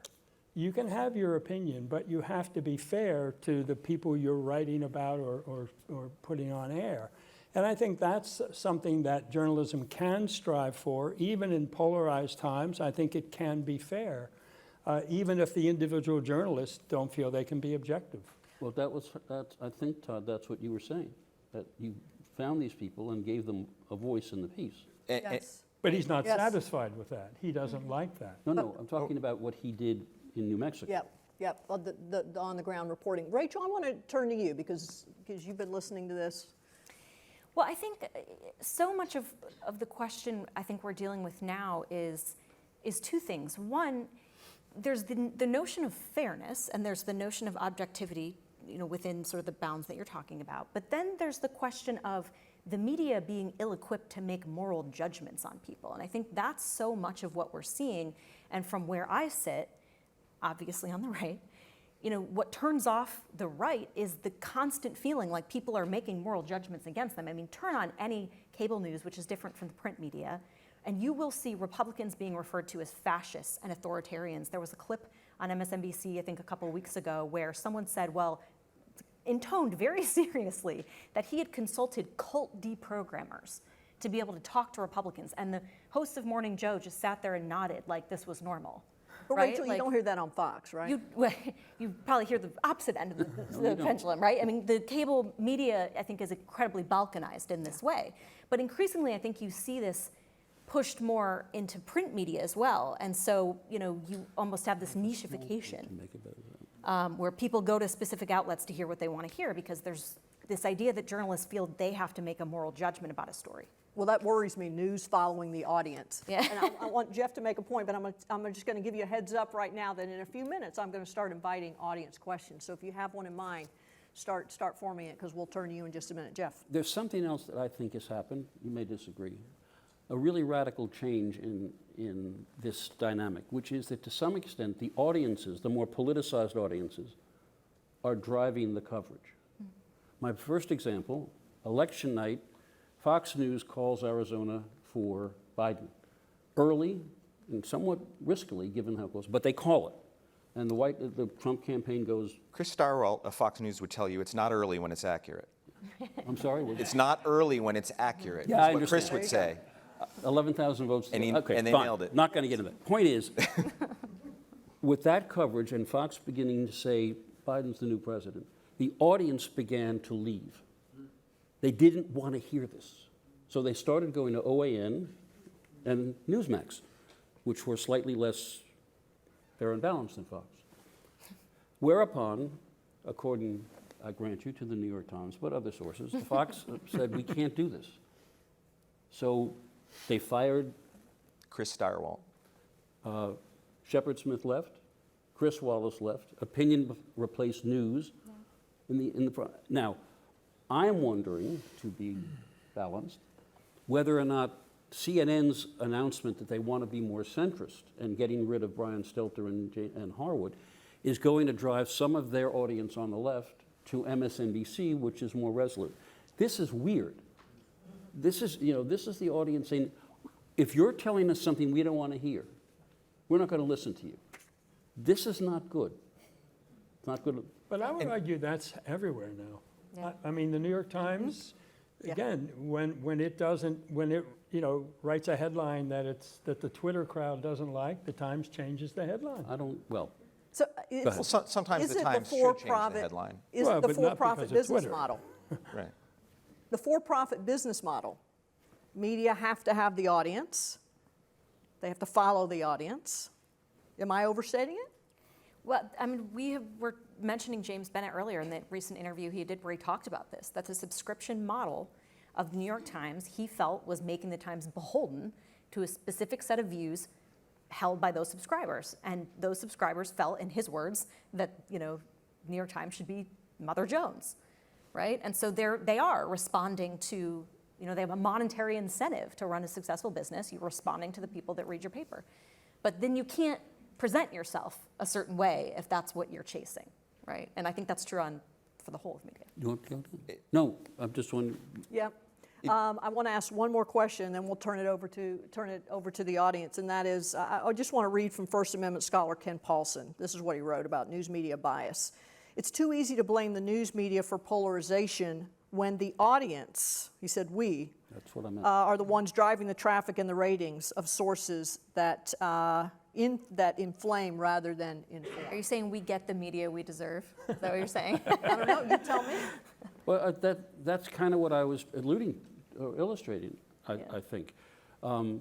You can have your opinion, but you have to be fair to the people you're writing about or putting on air. And I think that's something that journalism can strive for, even in polarized times. I think it can be fair, even if the individual journalists don't feel they can be objective. Well, I think, Todd, that's what you were saying, that you found these people and gave them a voice in the piece. Yes. But he's not satisfied with that. He doesn't like that. No, I'm talking about what he did in New Mexico. Yep, the on-the-ground reporting. Rachel, I want to turn to you because you've been listening to this. Well, I think so much of the question I think we're dealing with now is two things. One, there's the notion of fairness, and there's the notion of objectivity, you know, within sort of the bounds that you're talking about. But then there's the question of the media being ill-equipped to make moral judgments on people. And I think that's so much of what we're seeing. And from where I sit, obviously on the right, you know, what turns off the right is the constant feeling like people are making moral judgments against them. I mean, turn on any cable news, which is different from the print media, and you will see Republicans being referred to as fascists and authoritarians. There was a clip on MSNBC, I think a couple of weeks ago, where someone said, well, intoned very seriously, that he had consulted cult deprogrammers to be able to talk to Republicans. And the host of Morning Joe just sat there and nodded like this was normal. But right? Rachel, like, you don't hear that on Fox, right? You probably hear the opposite end of the pendulum, right? I mean, the cable media, I think, is incredibly balkanized in this way. But increasingly, I think you see this pushed more into print media as well. And so, you almost have this nicheification where people go to specific outlets to hear what they want to hear because there's this idea that journalists feel they have to make a moral judgment about a story. Well, that worries me, news following the audience. Yeah. And I want Jeff to make a point, but I'm just going to give you a heads up right now that in a few minutes I'm going to start inviting audience questions. So if you have one in mind, start forming it because we'll turn to you in just a minute. Jeff. There's something else that I think has happened. You may disagree. A really radical change in this dynamic, which is that to some extent the audiences, the more politicized audiences, are driving the coverage. My first example, election night, Fox News calls Arizona for Biden. Early and somewhat riskily, given how close, but they call it. And the Trump campaign goes. Chris Starwalt of Fox News would tell you it's not early when it's accurate. I'm sorry? It's not early when it's accurate. Yeah, I is what Chris understand. would say. 11,000 votes. And okay, they fine. nailed it. Not going to get into that. Point is, with that coverage and Fox beginning to say Biden's the new president, the audience began to leave. They didn't want to hear this. So they started going to OAN and Newsmax, which were slightly less fair and balanced than Fox. Whereupon, according, I grant you, to the New York Times, but other sources, Fox said, we can't do this. So they fired Chris Starwalt. Shepard Smith left, Chris Wallace left, opinion replaced news. Now, I'm wondering, to be balanced, whether or not CNN's announcement that they want to be more centrist and getting rid of Brian Stelter and Harwood is going to drive some of their audience on the left to MSNBC, which is more resolute. This is weird. This is the audience saying, if you're telling us something we don't want to hear, we're not going to listen to you. This is not good. It's not good. But I would argue that's everywhere now. Yeah. I mean, the New York Times, again, when it writes a headline that the Twitter crowd doesn't like, the Times changes the headline. So Well, sometimes is the it Times should change the headline. Is Well, it the but not for-profit because of business Twitter. model? Right. The for-profit business model. Media have to have the audience. They have to follow the audience. Am I overstating it? Well, I mean, were mentioning James Bennett earlier in that recent interview he did where he talked about this. That's a subscription model of the New York Times he felt was making the Times beholden to a specific set of views held by those subscribers. And those subscribers felt, in his words, that, New York Times should be Mother Jones, right? And so they are responding to, they have a monetary incentive to run a successful business. You're responding to the people that read your paper. But then you can't present yourself a certain way if that's what you're chasing, right? And I think that's true for the whole of media. You want to go? No, I'm just wondering. Yeah. I want to ask one more question, then we'll turn it over to the audience, and that is, I just want to read from First Amendment scholar Ken Paulson. This is what he wrote about news media bias. It's too easy to blame the news media for polarization when the audience, he said That's what I meant. are the ones driving the traffic and the ratings of sources that inflame rather than inform. Are you saying we get the media we deserve? Is that what you're saying? I don't know, you tell me. Well, that's kind of what I was illustrating, I think. I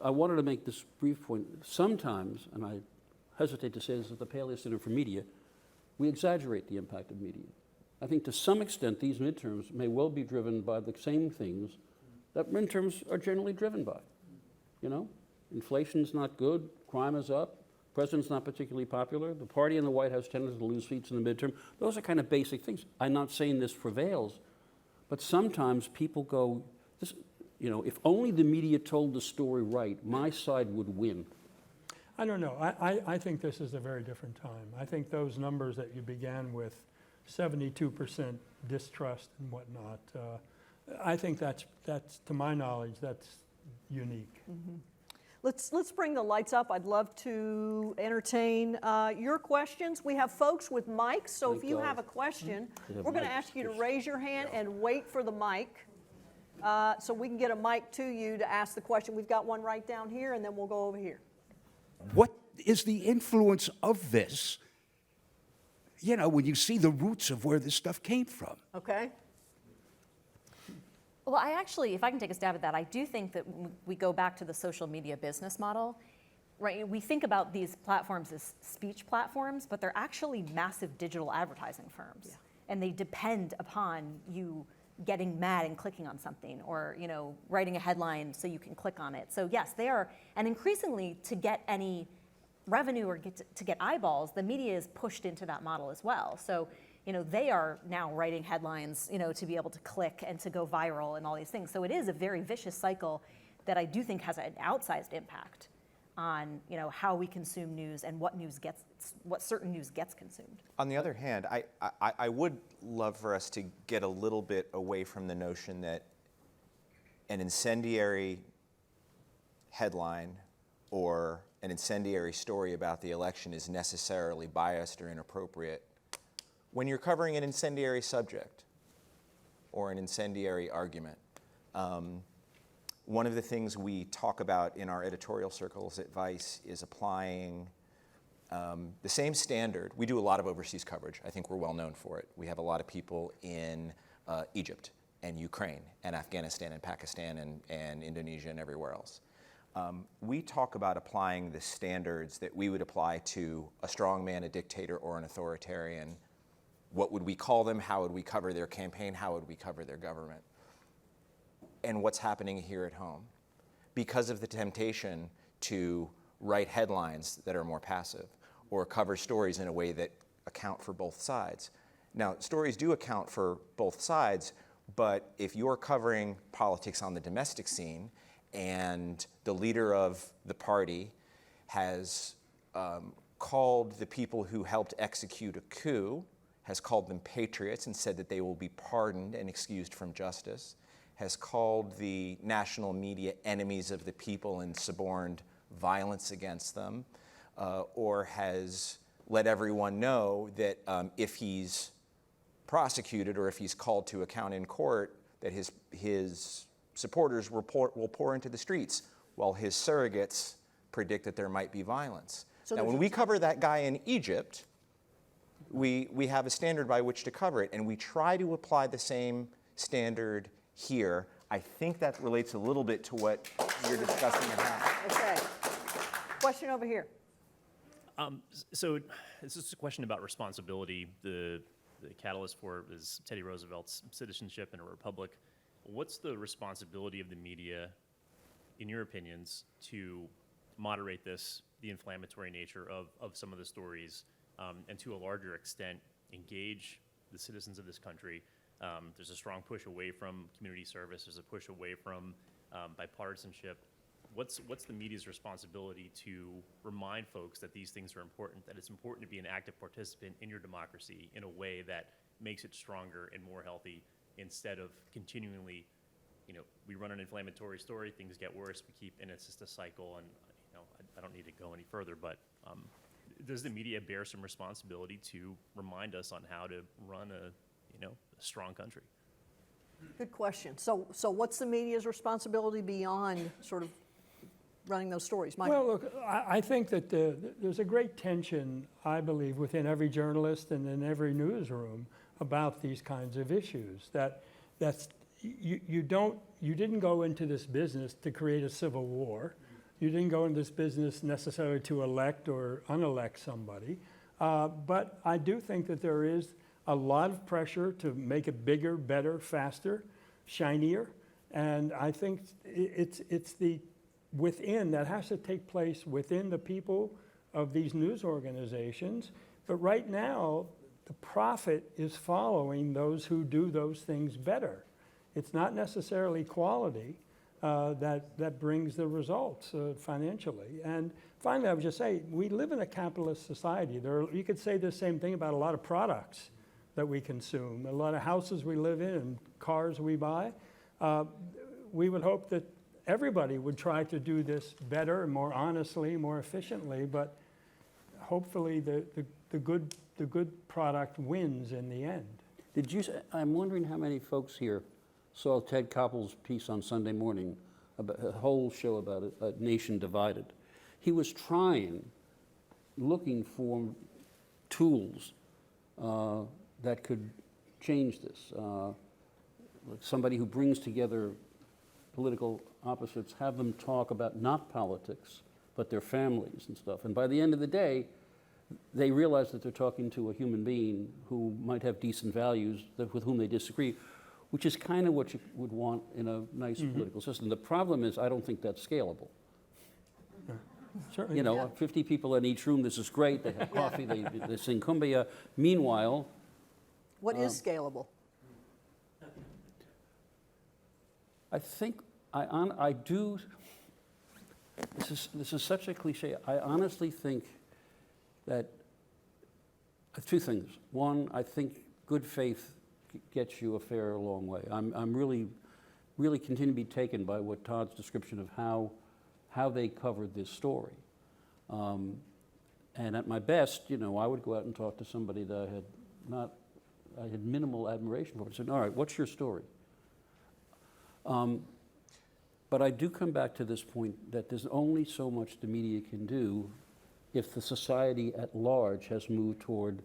wanted to make this brief point. Sometimes, and I hesitate to say this at the Paley Center for Media, we exaggerate the impact of media. I think to some extent these midterms may well be driven by the same things that midterms are generally driven by. Inflation's not good, crime is up, president's not particularly popular, the party in the White House tends to lose seats in the midterm. Those are kind of basic things. I'm not saying this prevails, but sometimes people go, if only the media told the story right, my side would win. I don't know. I think this is a very different time. I think those numbers that you began with, 72% distrust and whatnot, I think that's to my knowledge, that's unique. Mm-hmm. Let's bring the lights up. I'd love to entertain your questions. We have folks with mics, so if you have a question, we're going to ask you to raise your hand and wait for the mic so we can get a mic to you to ask the question. We've got one right down here, and then we'll go over here. What is the influence of this, when you see the roots of where this stuff came from? Okay. Well, I actually, if I can take a stab at that, I do think that when we go back to the social media business model, right? We think about these platforms as speech platforms, but they're actually massive digital advertising firms. Yeah. And they depend upon you getting mad and clicking on something, or writing a headline so you can click on it. So yes, they are, and increasingly to get any revenue or to get eyeballs, the media is pushed into that model as well. So they are now writing headlines, to be able to click and to go viral and all these things. So it is a very vicious cycle that I do think has an outsized impact on how we consume news and what certain news gets consumed. On the other hand, I would love for us to get a little bit away from the notion that an incendiary headline or an incendiary story about the election is necessarily biased or inappropriate. When you're covering an incendiary subject or an incendiary argument, one of the things we talk about in our editorial circles at Vice is applying the same standard. We do a lot of overseas coverage. I think we're well known for it. We have a lot of people in Egypt and Ukraine and Afghanistan and Pakistan and Indonesia and everywhere else. We talk about applying the standards that we would apply to a strongman, a dictator, or an authoritarian. What would we call them? How would we cover their campaign? How would we cover their government? And what's happening here at home, because of the temptation to write headlines that are more passive or cover stories in a way that account for both sides. Now, stories do account for both sides, but if you're covering politics on the domestic scene and the leader of the party has called the people who helped execute a coup, has called them patriots and said that they will be pardoned and excused from justice, has called the national media enemies of the people and suborned violence against them, or has let everyone know that if he's prosecuted or if he's called to account in court, that his supporters will pour into the streets, while his surrogates predict that there might be violence. So now, when we cover that guy in Egypt, we have a standard by which to cover it, and we try to apply the same standard here. I think that relates a little bit to what you're discussing at home. Okay. Question over here. So this is a question about responsibility. The catalyst for it is Teddy Roosevelt's citizenship in a republic. What's the responsibility of the media, in your opinions, to moderate the inflammatory nature of some of the stories, and to a larger extent engage the citizens of this country? There's a strong push away from community service. There's a push away from bipartisanship. What's the media's responsibility to remind folks that these things are important, that it's important to be an active participant in your democracy in a way that makes it stronger and more healthy, instead of continually, we run an inflammatory story, things get worse, and it's just a cycle, and I don't need to go any further, but does the media bear some responsibility to remind us on how to run a strong country? Good question. So what's the media's responsibility beyond sort of running those stories? Mike? Well, look, I think that there's a great tension, I believe, within every journalist and in every newsroom about these kinds of issues. You didn't go into this business to create a civil war. You didn't go into this business necessarily to elect or unelect somebody. But I do think that there is a lot of pressure to make it bigger, better, faster, shinier. And I think it's the within, that has to take place within the people of these news organizations. But right now, the profit is following those who do those things better. It's not necessarily quality that brings the results financially. And finally, I would just say, we live in a capitalist society. You could say the same thing about a lot of products that we consume, a lot of houses we live in, and cars we buy. We would hope that everybody would try to do this better, more honestly, more efficiently, but hopefully the good product wins in the end. I'm wondering how many folks here saw Ted Koppel's piece on Sunday morning, about a whole show about a nation divided. He was looking for tools that could change this. somebody who brings together political opposites, have them talk about not politics, but their families and stuff. And by the end of the day, they realize that they're talking to a human being who might have decent values with whom they disagree, which is kind of what you would want in a nice political system. The problem is, I don't think that's scalable. Certainly. You know, 50 people in each room, this is great, they have coffee, they sing cumbia. Meanwhile, What is scalable? I think, I do, this is such a cliche, I honestly think that, two things. One, I think good faith gets you a fair long way. I'm really continue to be taken by what Todd's description of how they covered this story. And at my best, you know, I would go out and talk to somebody that I had minimal admiration for. I said, all right, what's your story? But I do come back to this point that there's only so much the media can do if the society at large has moved toward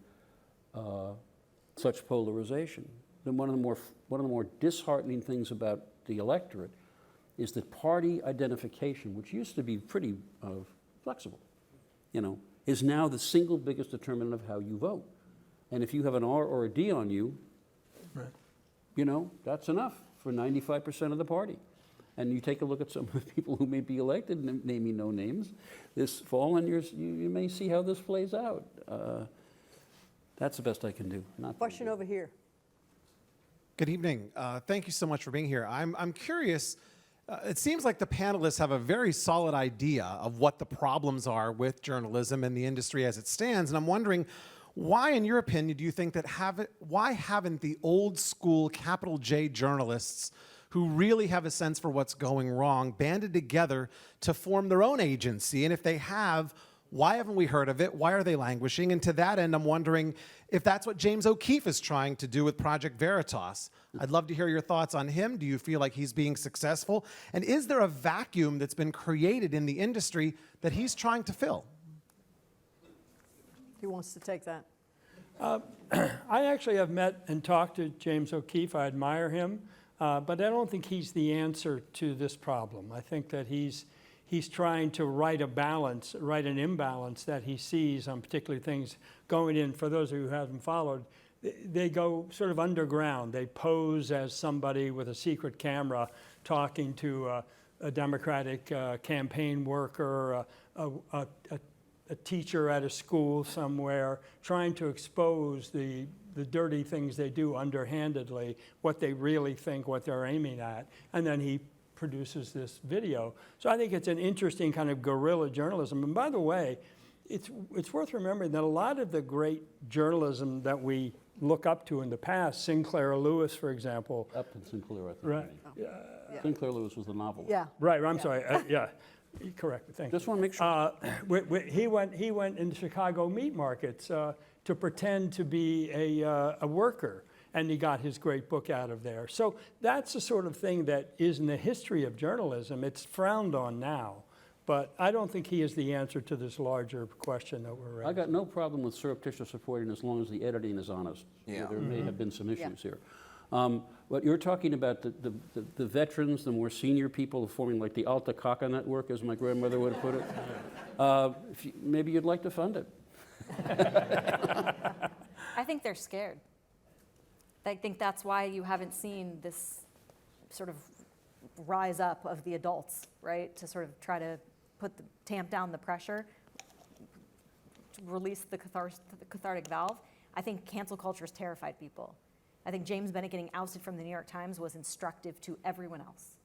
such polarization. Then one of the more disheartening things about the electorate is that party identification, which used to be pretty flexible, you know, is now the single biggest determinant of how you vote. And if you have an R or a D on you, Right. you know, that's enough for 95% of the party. And you take a look at some of the people who may be elected, naming no names, this fall, and you may see how this plays out. That's the best I can do. Question over here. Good evening. Thank you so much for being here. I'm curious. It seems like the panelists have a very solid idea of what the problems are with journalism and the industry as it stands, and I'm wondering, why, in your opinion, do you think that why haven't the old school capital J journalists who really have a sense for what's going wrong banded together to form their own agency? And if they have, why haven't we heard of it? Why are they languishing? And to that end, I'm wondering if that's what James O'Keefe is trying to do with Project Veritas. I'd love to hear your thoughts on him. Do you feel like he's being successful? And is there a vacuum that's been created in the industry that he's trying to fill? Who wants to take that? I actually have met and talked to James O'Keefe. I admire him, but I don't think he's the answer to this problem. I think that he's trying to right an imbalance that he sees on particular things going in. For those of you who haven't followed, they go sort of underground. They pose as somebody with a secret camera talking to a Democratic campaign worker, a teacher at a school somewhere, trying to expose the dirty things they do underhandedly, what they really think, what they're aiming at, and then he produces this video. So I think it's an interesting kind of guerrilla journalism. And by the way, it's worth remembering that a lot of the great journalism that we look up to in the past, Sinclair Lewis, for example. Upton Sinclair, I think. Right. Sinclair Lewis was the novelist. Yeah. Right, I'm sorry, yeah. Correct, thank you. Just want to make sure. He went into Chicago meat markets to pretend to be a worker, and he got his great book out of there. So that's the sort of thing that is in the history of journalism. It's frowned on now, but I don't think he is the answer to this larger question that we're raising. I got no problem with surreptitious reporting as long as the editing is honest. Yeah. There may have been some issues here. But you're talking about the veterans, the more senior people forming like the Alta Caca Network, as my grandmother would have put it. Maybe you'd like to fund it. I think they're scared. I think that's why you haven't seen this sort of rise up of the adults, right? To sort of try to tamp down the pressure, to release the cathartic valve. I think cancel culture has terrified people. I think James Bennett getting ousted from the New York Times was instructive to everyone else.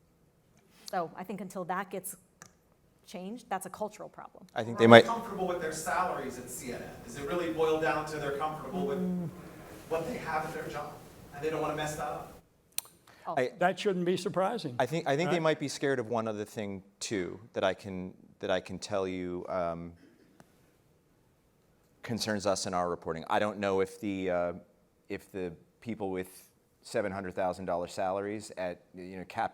So I think until that gets changed, that's a cultural problem. I think they might. Comfortable with their salaries at CNN? Does it really boil down to they're comfortable with what they have at their job, and they don't want to mess that up? That shouldn't be surprising. I think they might be scared of one other thing too that I can tell you concerns us in our reporting. I don't know if the people with $700,000 salaries at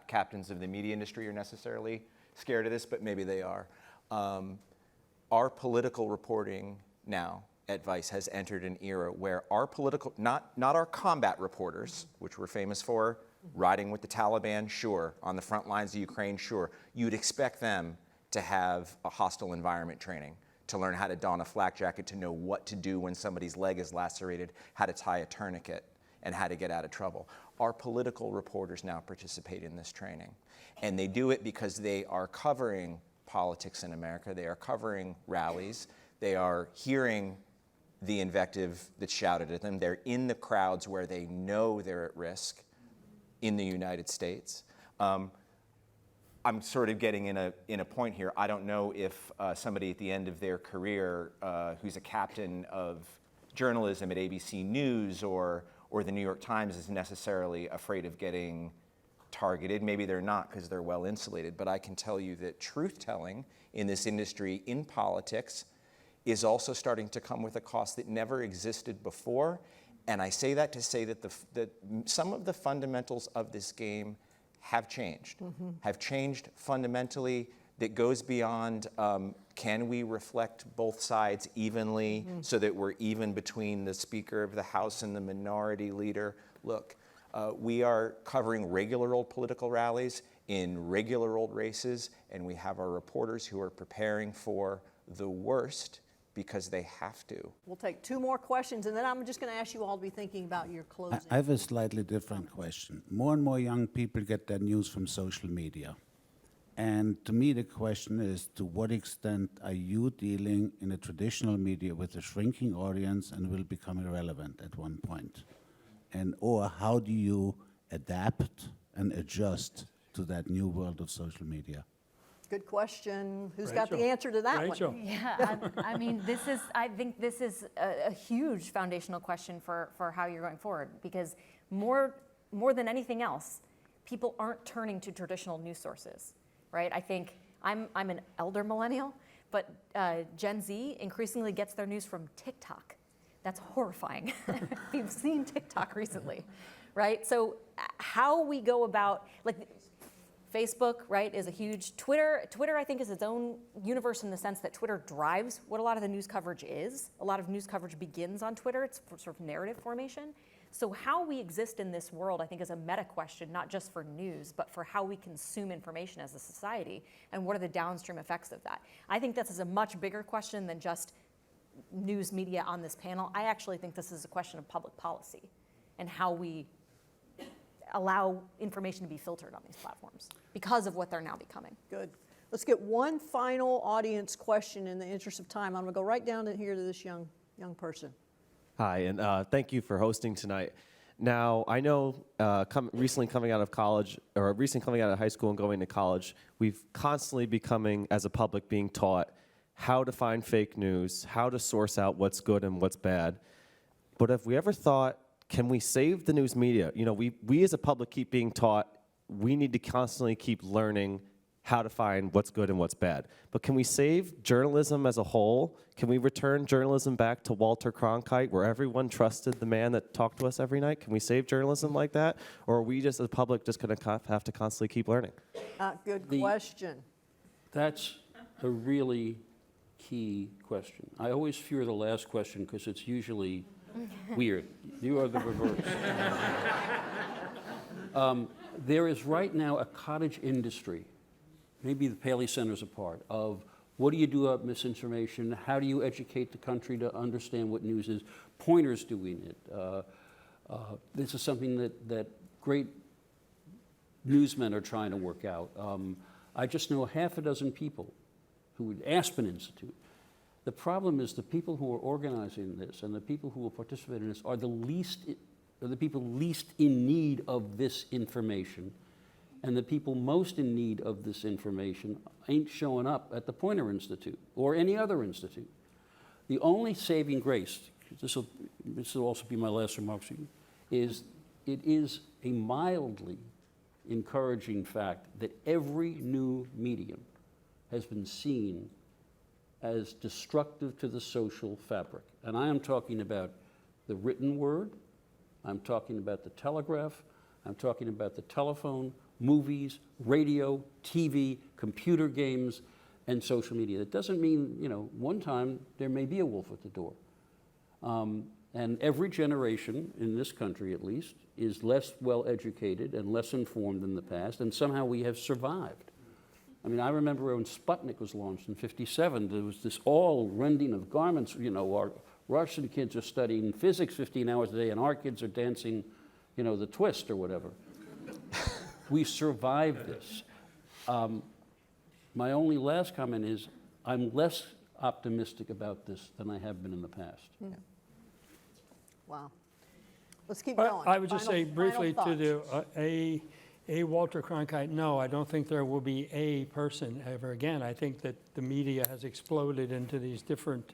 captains of the media industry are necessarily scared of this, but maybe they are. Our political reporting now at Vice has entered an era where our political, not our combat reporters, which we're famous for, riding with the Taliban, sure, on the front lines of Ukraine, sure. You'd expect them to have a hostile environment training, to learn how to don a flak jacket, to know what to do when somebody's leg is lacerated, how to tie a tourniquet, and how to get out of trouble. Our political reporters now participate in this training. And they do it because they are covering politics in America. They are covering rallies. They are hearing the invective that's shouted at them. They're in the crowds where they know they're at risk in the United States. I'm sort of getting in a point here. I don't know if somebody at the end of their career who's a captain of journalism at ABC News or the New York Times is necessarily afraid of getting targeted. Maybe they're not because they're well insulated, but I can tell you that truth-telling in this industry, in politics, is also starting to come with a cost that never existed before. And I say that to say that that some of the fundamentals of this game have changed fundamentally, that goes beyond can we reflect both sides evenly so that we're even between the Speaker of the House and the minority leader. Look, we are covering regular old political rallies in regular old races, and we have our reporters who are preparing for the worst because they have to. We'll take 2 more questions, and then I'm just going to ask you all to be thinking about your closing. I have a slightly different question. More and more young people get their news from social media. And to me, the question is, to what extent are you dealing in a traditional media with a shrinking audience and will become irrelevant at one point? Or how do you adapt and adjust to that new world of social media? Good question. Who's Rachel. got the answer to that Rachel. one? Yeah, I mean, I think this is a huge foundational question for how you're going forward, because more than anything else, people aren't turning to traditional news sources, right? I think I'm an elder millennial, but Gen Z increasingly gets their news from TikTok. That's horrifying. We've seen TikTok recently, right? So how we go about, like, Facebook, right, is a huge. Twitter, I think, is its own universe in the sense that Twitter drives what a lot of the news coverage is. A lot of news coverage begins on Twitter. It's sort of narrative formation. So how we exist in this world, I think, is a meta question, not just for news, but for how we consume information as a society, and what are the downstream effects of that. I think this is a much bigger question than just news media on this panel. I actually think this is a question of public policy and how we allow information to be filtered on these platforms because of what they're now becoming. Good. Let's get one final audience question in the interest of time. I'm going to go right down to here to this young person. Hi, and thank you for hosting tonight. Now, I know recently coming out of college, or recently coming out of high school and going to college, we've constantly becoming, as a public, being taught how to find fake news, how to source out what's good and what's bad. But have we ever thought, can we save the news media? You know, we as a public keep being taught we need to constantly keep learning how to find what's good and what's bad. But can we save journalism as a whole? Can we return journalism back to Walter Cronkite, where everyone trusted the man that talked to us every night? Can we save journalism like that? Or are we just, as a public, just going to have to constantly keep learning? Good question. That's a really key question. I always fear the last question because it's usually weird. You are the reverse. There is right now a cottage industry, maybe the Paley Center's a part, of what do you do about misinformation? How do you educate the country to understand what news is? Pointers do we need? This is something that great newsmen are trying to work out. I just know 6 people who would Aspen Institute. The problem is the people who are organizing this and the people who will participate in this are the people least in need of this information. And the people most in need of this information ain't showing up at the Poynter Institute or any other institute. The only saving grace, this will also be my last remarks to you, is it is a mildly encouraging fact that every new medium has been seen as destructive to the social fabric. And I am talking about the written word, I'm talking about the telegraph, I'm talking about the telephone, movies, radio, TV, computer games, and social media. That doesn't mean, one time there may be a wolf at the door. And every generation, in this country at least, is less well educated and less informed than the past, and somehow we have survived. I mean, I remember when Sputnik was launched in '57, there was this all rending of garments. You know, our Russian kids are studying physics 15 hours a day, and our kids are dancing, you know, the twist or whatever. We survived this. My only last comment is I'm less optimistic about this than I have been in the past. Wow. Let's keep But going. I would just say Final briefly thoughts. to a Walter Cronkite, no, I don't think there will be a person ever again. I think that the media has exploded into these different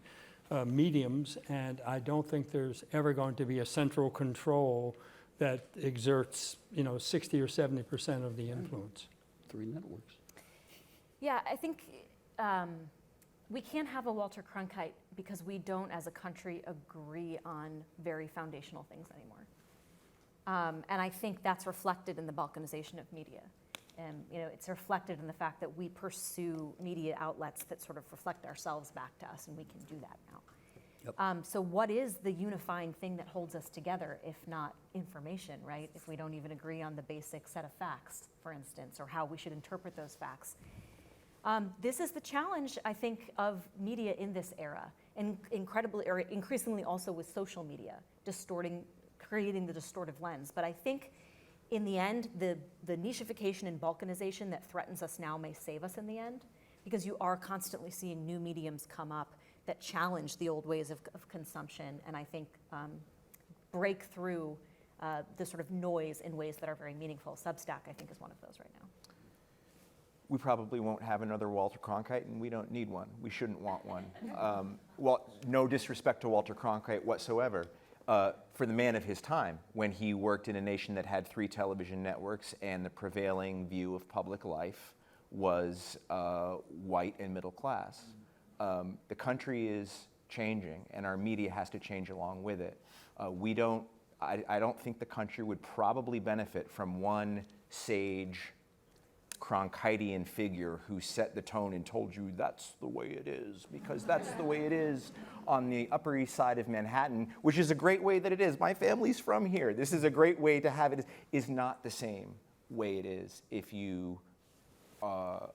mediums, and I don't think there's ever going to be a central control that exerts, 60 or 70% of the influence. 3 networks. Yeah, I think we can't have a Walter Cronkite because we don't, as a country, agree on very foundational things anymore. And I think that's reflected in the balkanization of media. And it's reflected in the fact that we pursue media outlets that sort of reflect ourselves back to us, and we can do that now. Yep. So what is the unifying thing that holds us together, if not information, right? If we don't even agree on the basic set of facts, for instance, or how we should interpret those facts. This is the challenge, I think, of media in this era, and increasingly also with social media, creating the distortive lens. But I think in the end, the nichification and balkanization that threatens us now may save us in the end, because you are constantly seeing new mediums come up that challenge the old ways of consumption, and I think break through the sort of noise in ways that are very meaningful. Substack, I think, is one of those right now. We probably won't have another Walter Cronkite, and we don't need one. We shouldn't want one. Well, no disrespect to Walter Cronkite whatsoever. For the man of his time, when he worked in a nation that had 3 television networks and the prevailing view of public life was white and middle class. The country is changing, and our media has to change along with it. I don't think the country would probably benefit from one sage Cronkitean figure who set the tone and told you that's the way it is, because that's the way it is on the Upper East Side of Manhattan, which is a great way that it is. My family's from here. This is a great way to have it. Is not the same way it is if you are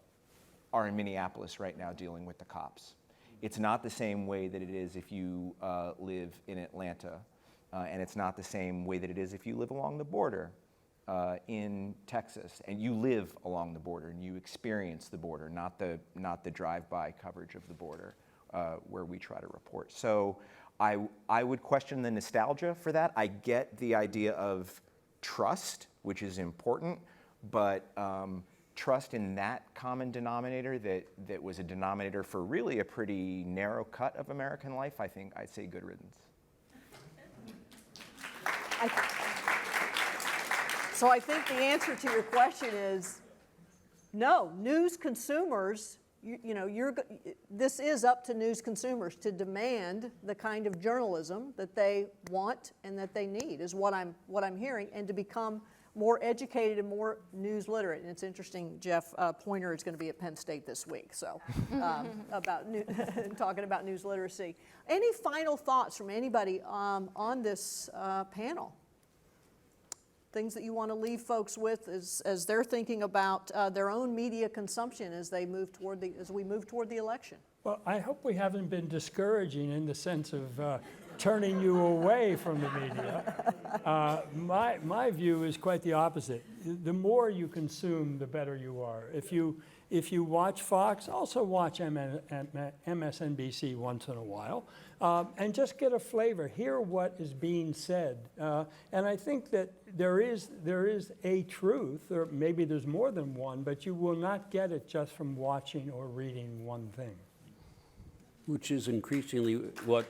in Minneapolis right now dealing with the cops. It's not the same way that it is if you live in Atlanta, and it's not the same way that it is if you live along the border. In Texas, and you live along the border and you experience the border, not the drive-by coverage of the border where we try to report. So I would question the nostalgia for that. I get the idea of trust, which is important, but trust in that common denominator that was a denominator for really a pretty narrow cut of American life, I think I'd say good riddance. So I think the answer to your question is no. News consumers, this is up to news consumers to demand the kind of journalism that they want and that they need, is what I'm hearing, and to become more educated and more news literate. And it's interesting, Jeff Pointer is going to be at Penn State this week, so talking about news literacy. Any final thoughts from anybody on this panel? Things that you want to leave folks with as they're thinking about their own media consumption as we move toward the election? Well, I hope we haven't been discouraging in the sense of turning you away from the media. My view is quite the opposite. The more you consume, the better you are. If you watch Fox, also watch MSNBC once in a while, and just get a flavor. Hear what is being said, and I think that there is a truth, or maybe there's more than one, but you will not get it just from watching or reading one thing. Which is increasingly what,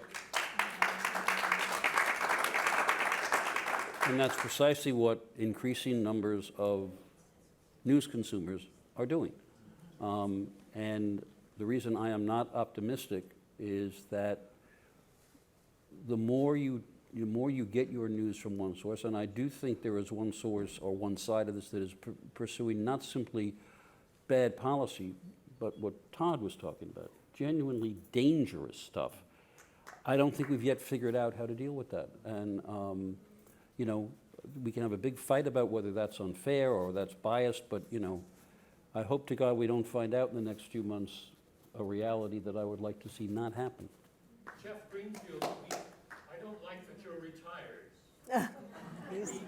and that's precisely what increasing numbers of news consumers are doing. And the reason I am not optimistic is that the more you get your news from one source, and I do think there is one source or one side of this that is pursuing not simply bad policy, but what Todd was talking about, genuinely dangerous stuff. I don't think we've yet figured out how to deal with that. And, you know, we can have a big fight about whether that's unfair or that's biased, but, you know, I hope to God we don't find out in the next few months a reality that I would like to see not happen. Jeff Greenfield, I don't like that you're retired.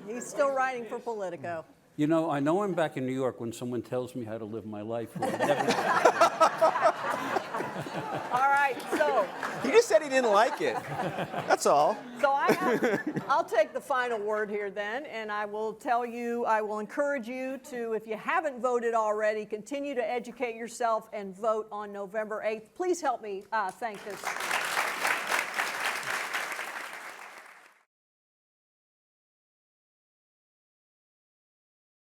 He's still writing for Politico. You know, I know I'm back in New York when someone tells me how to live my life. All right, so He just said he didn't like it. That's all. I'll take the final word here then, and I will tell you, I will encourage you to, if you haven't voted already, continue to educate yourself and vote on November 8th. Please help me thank this.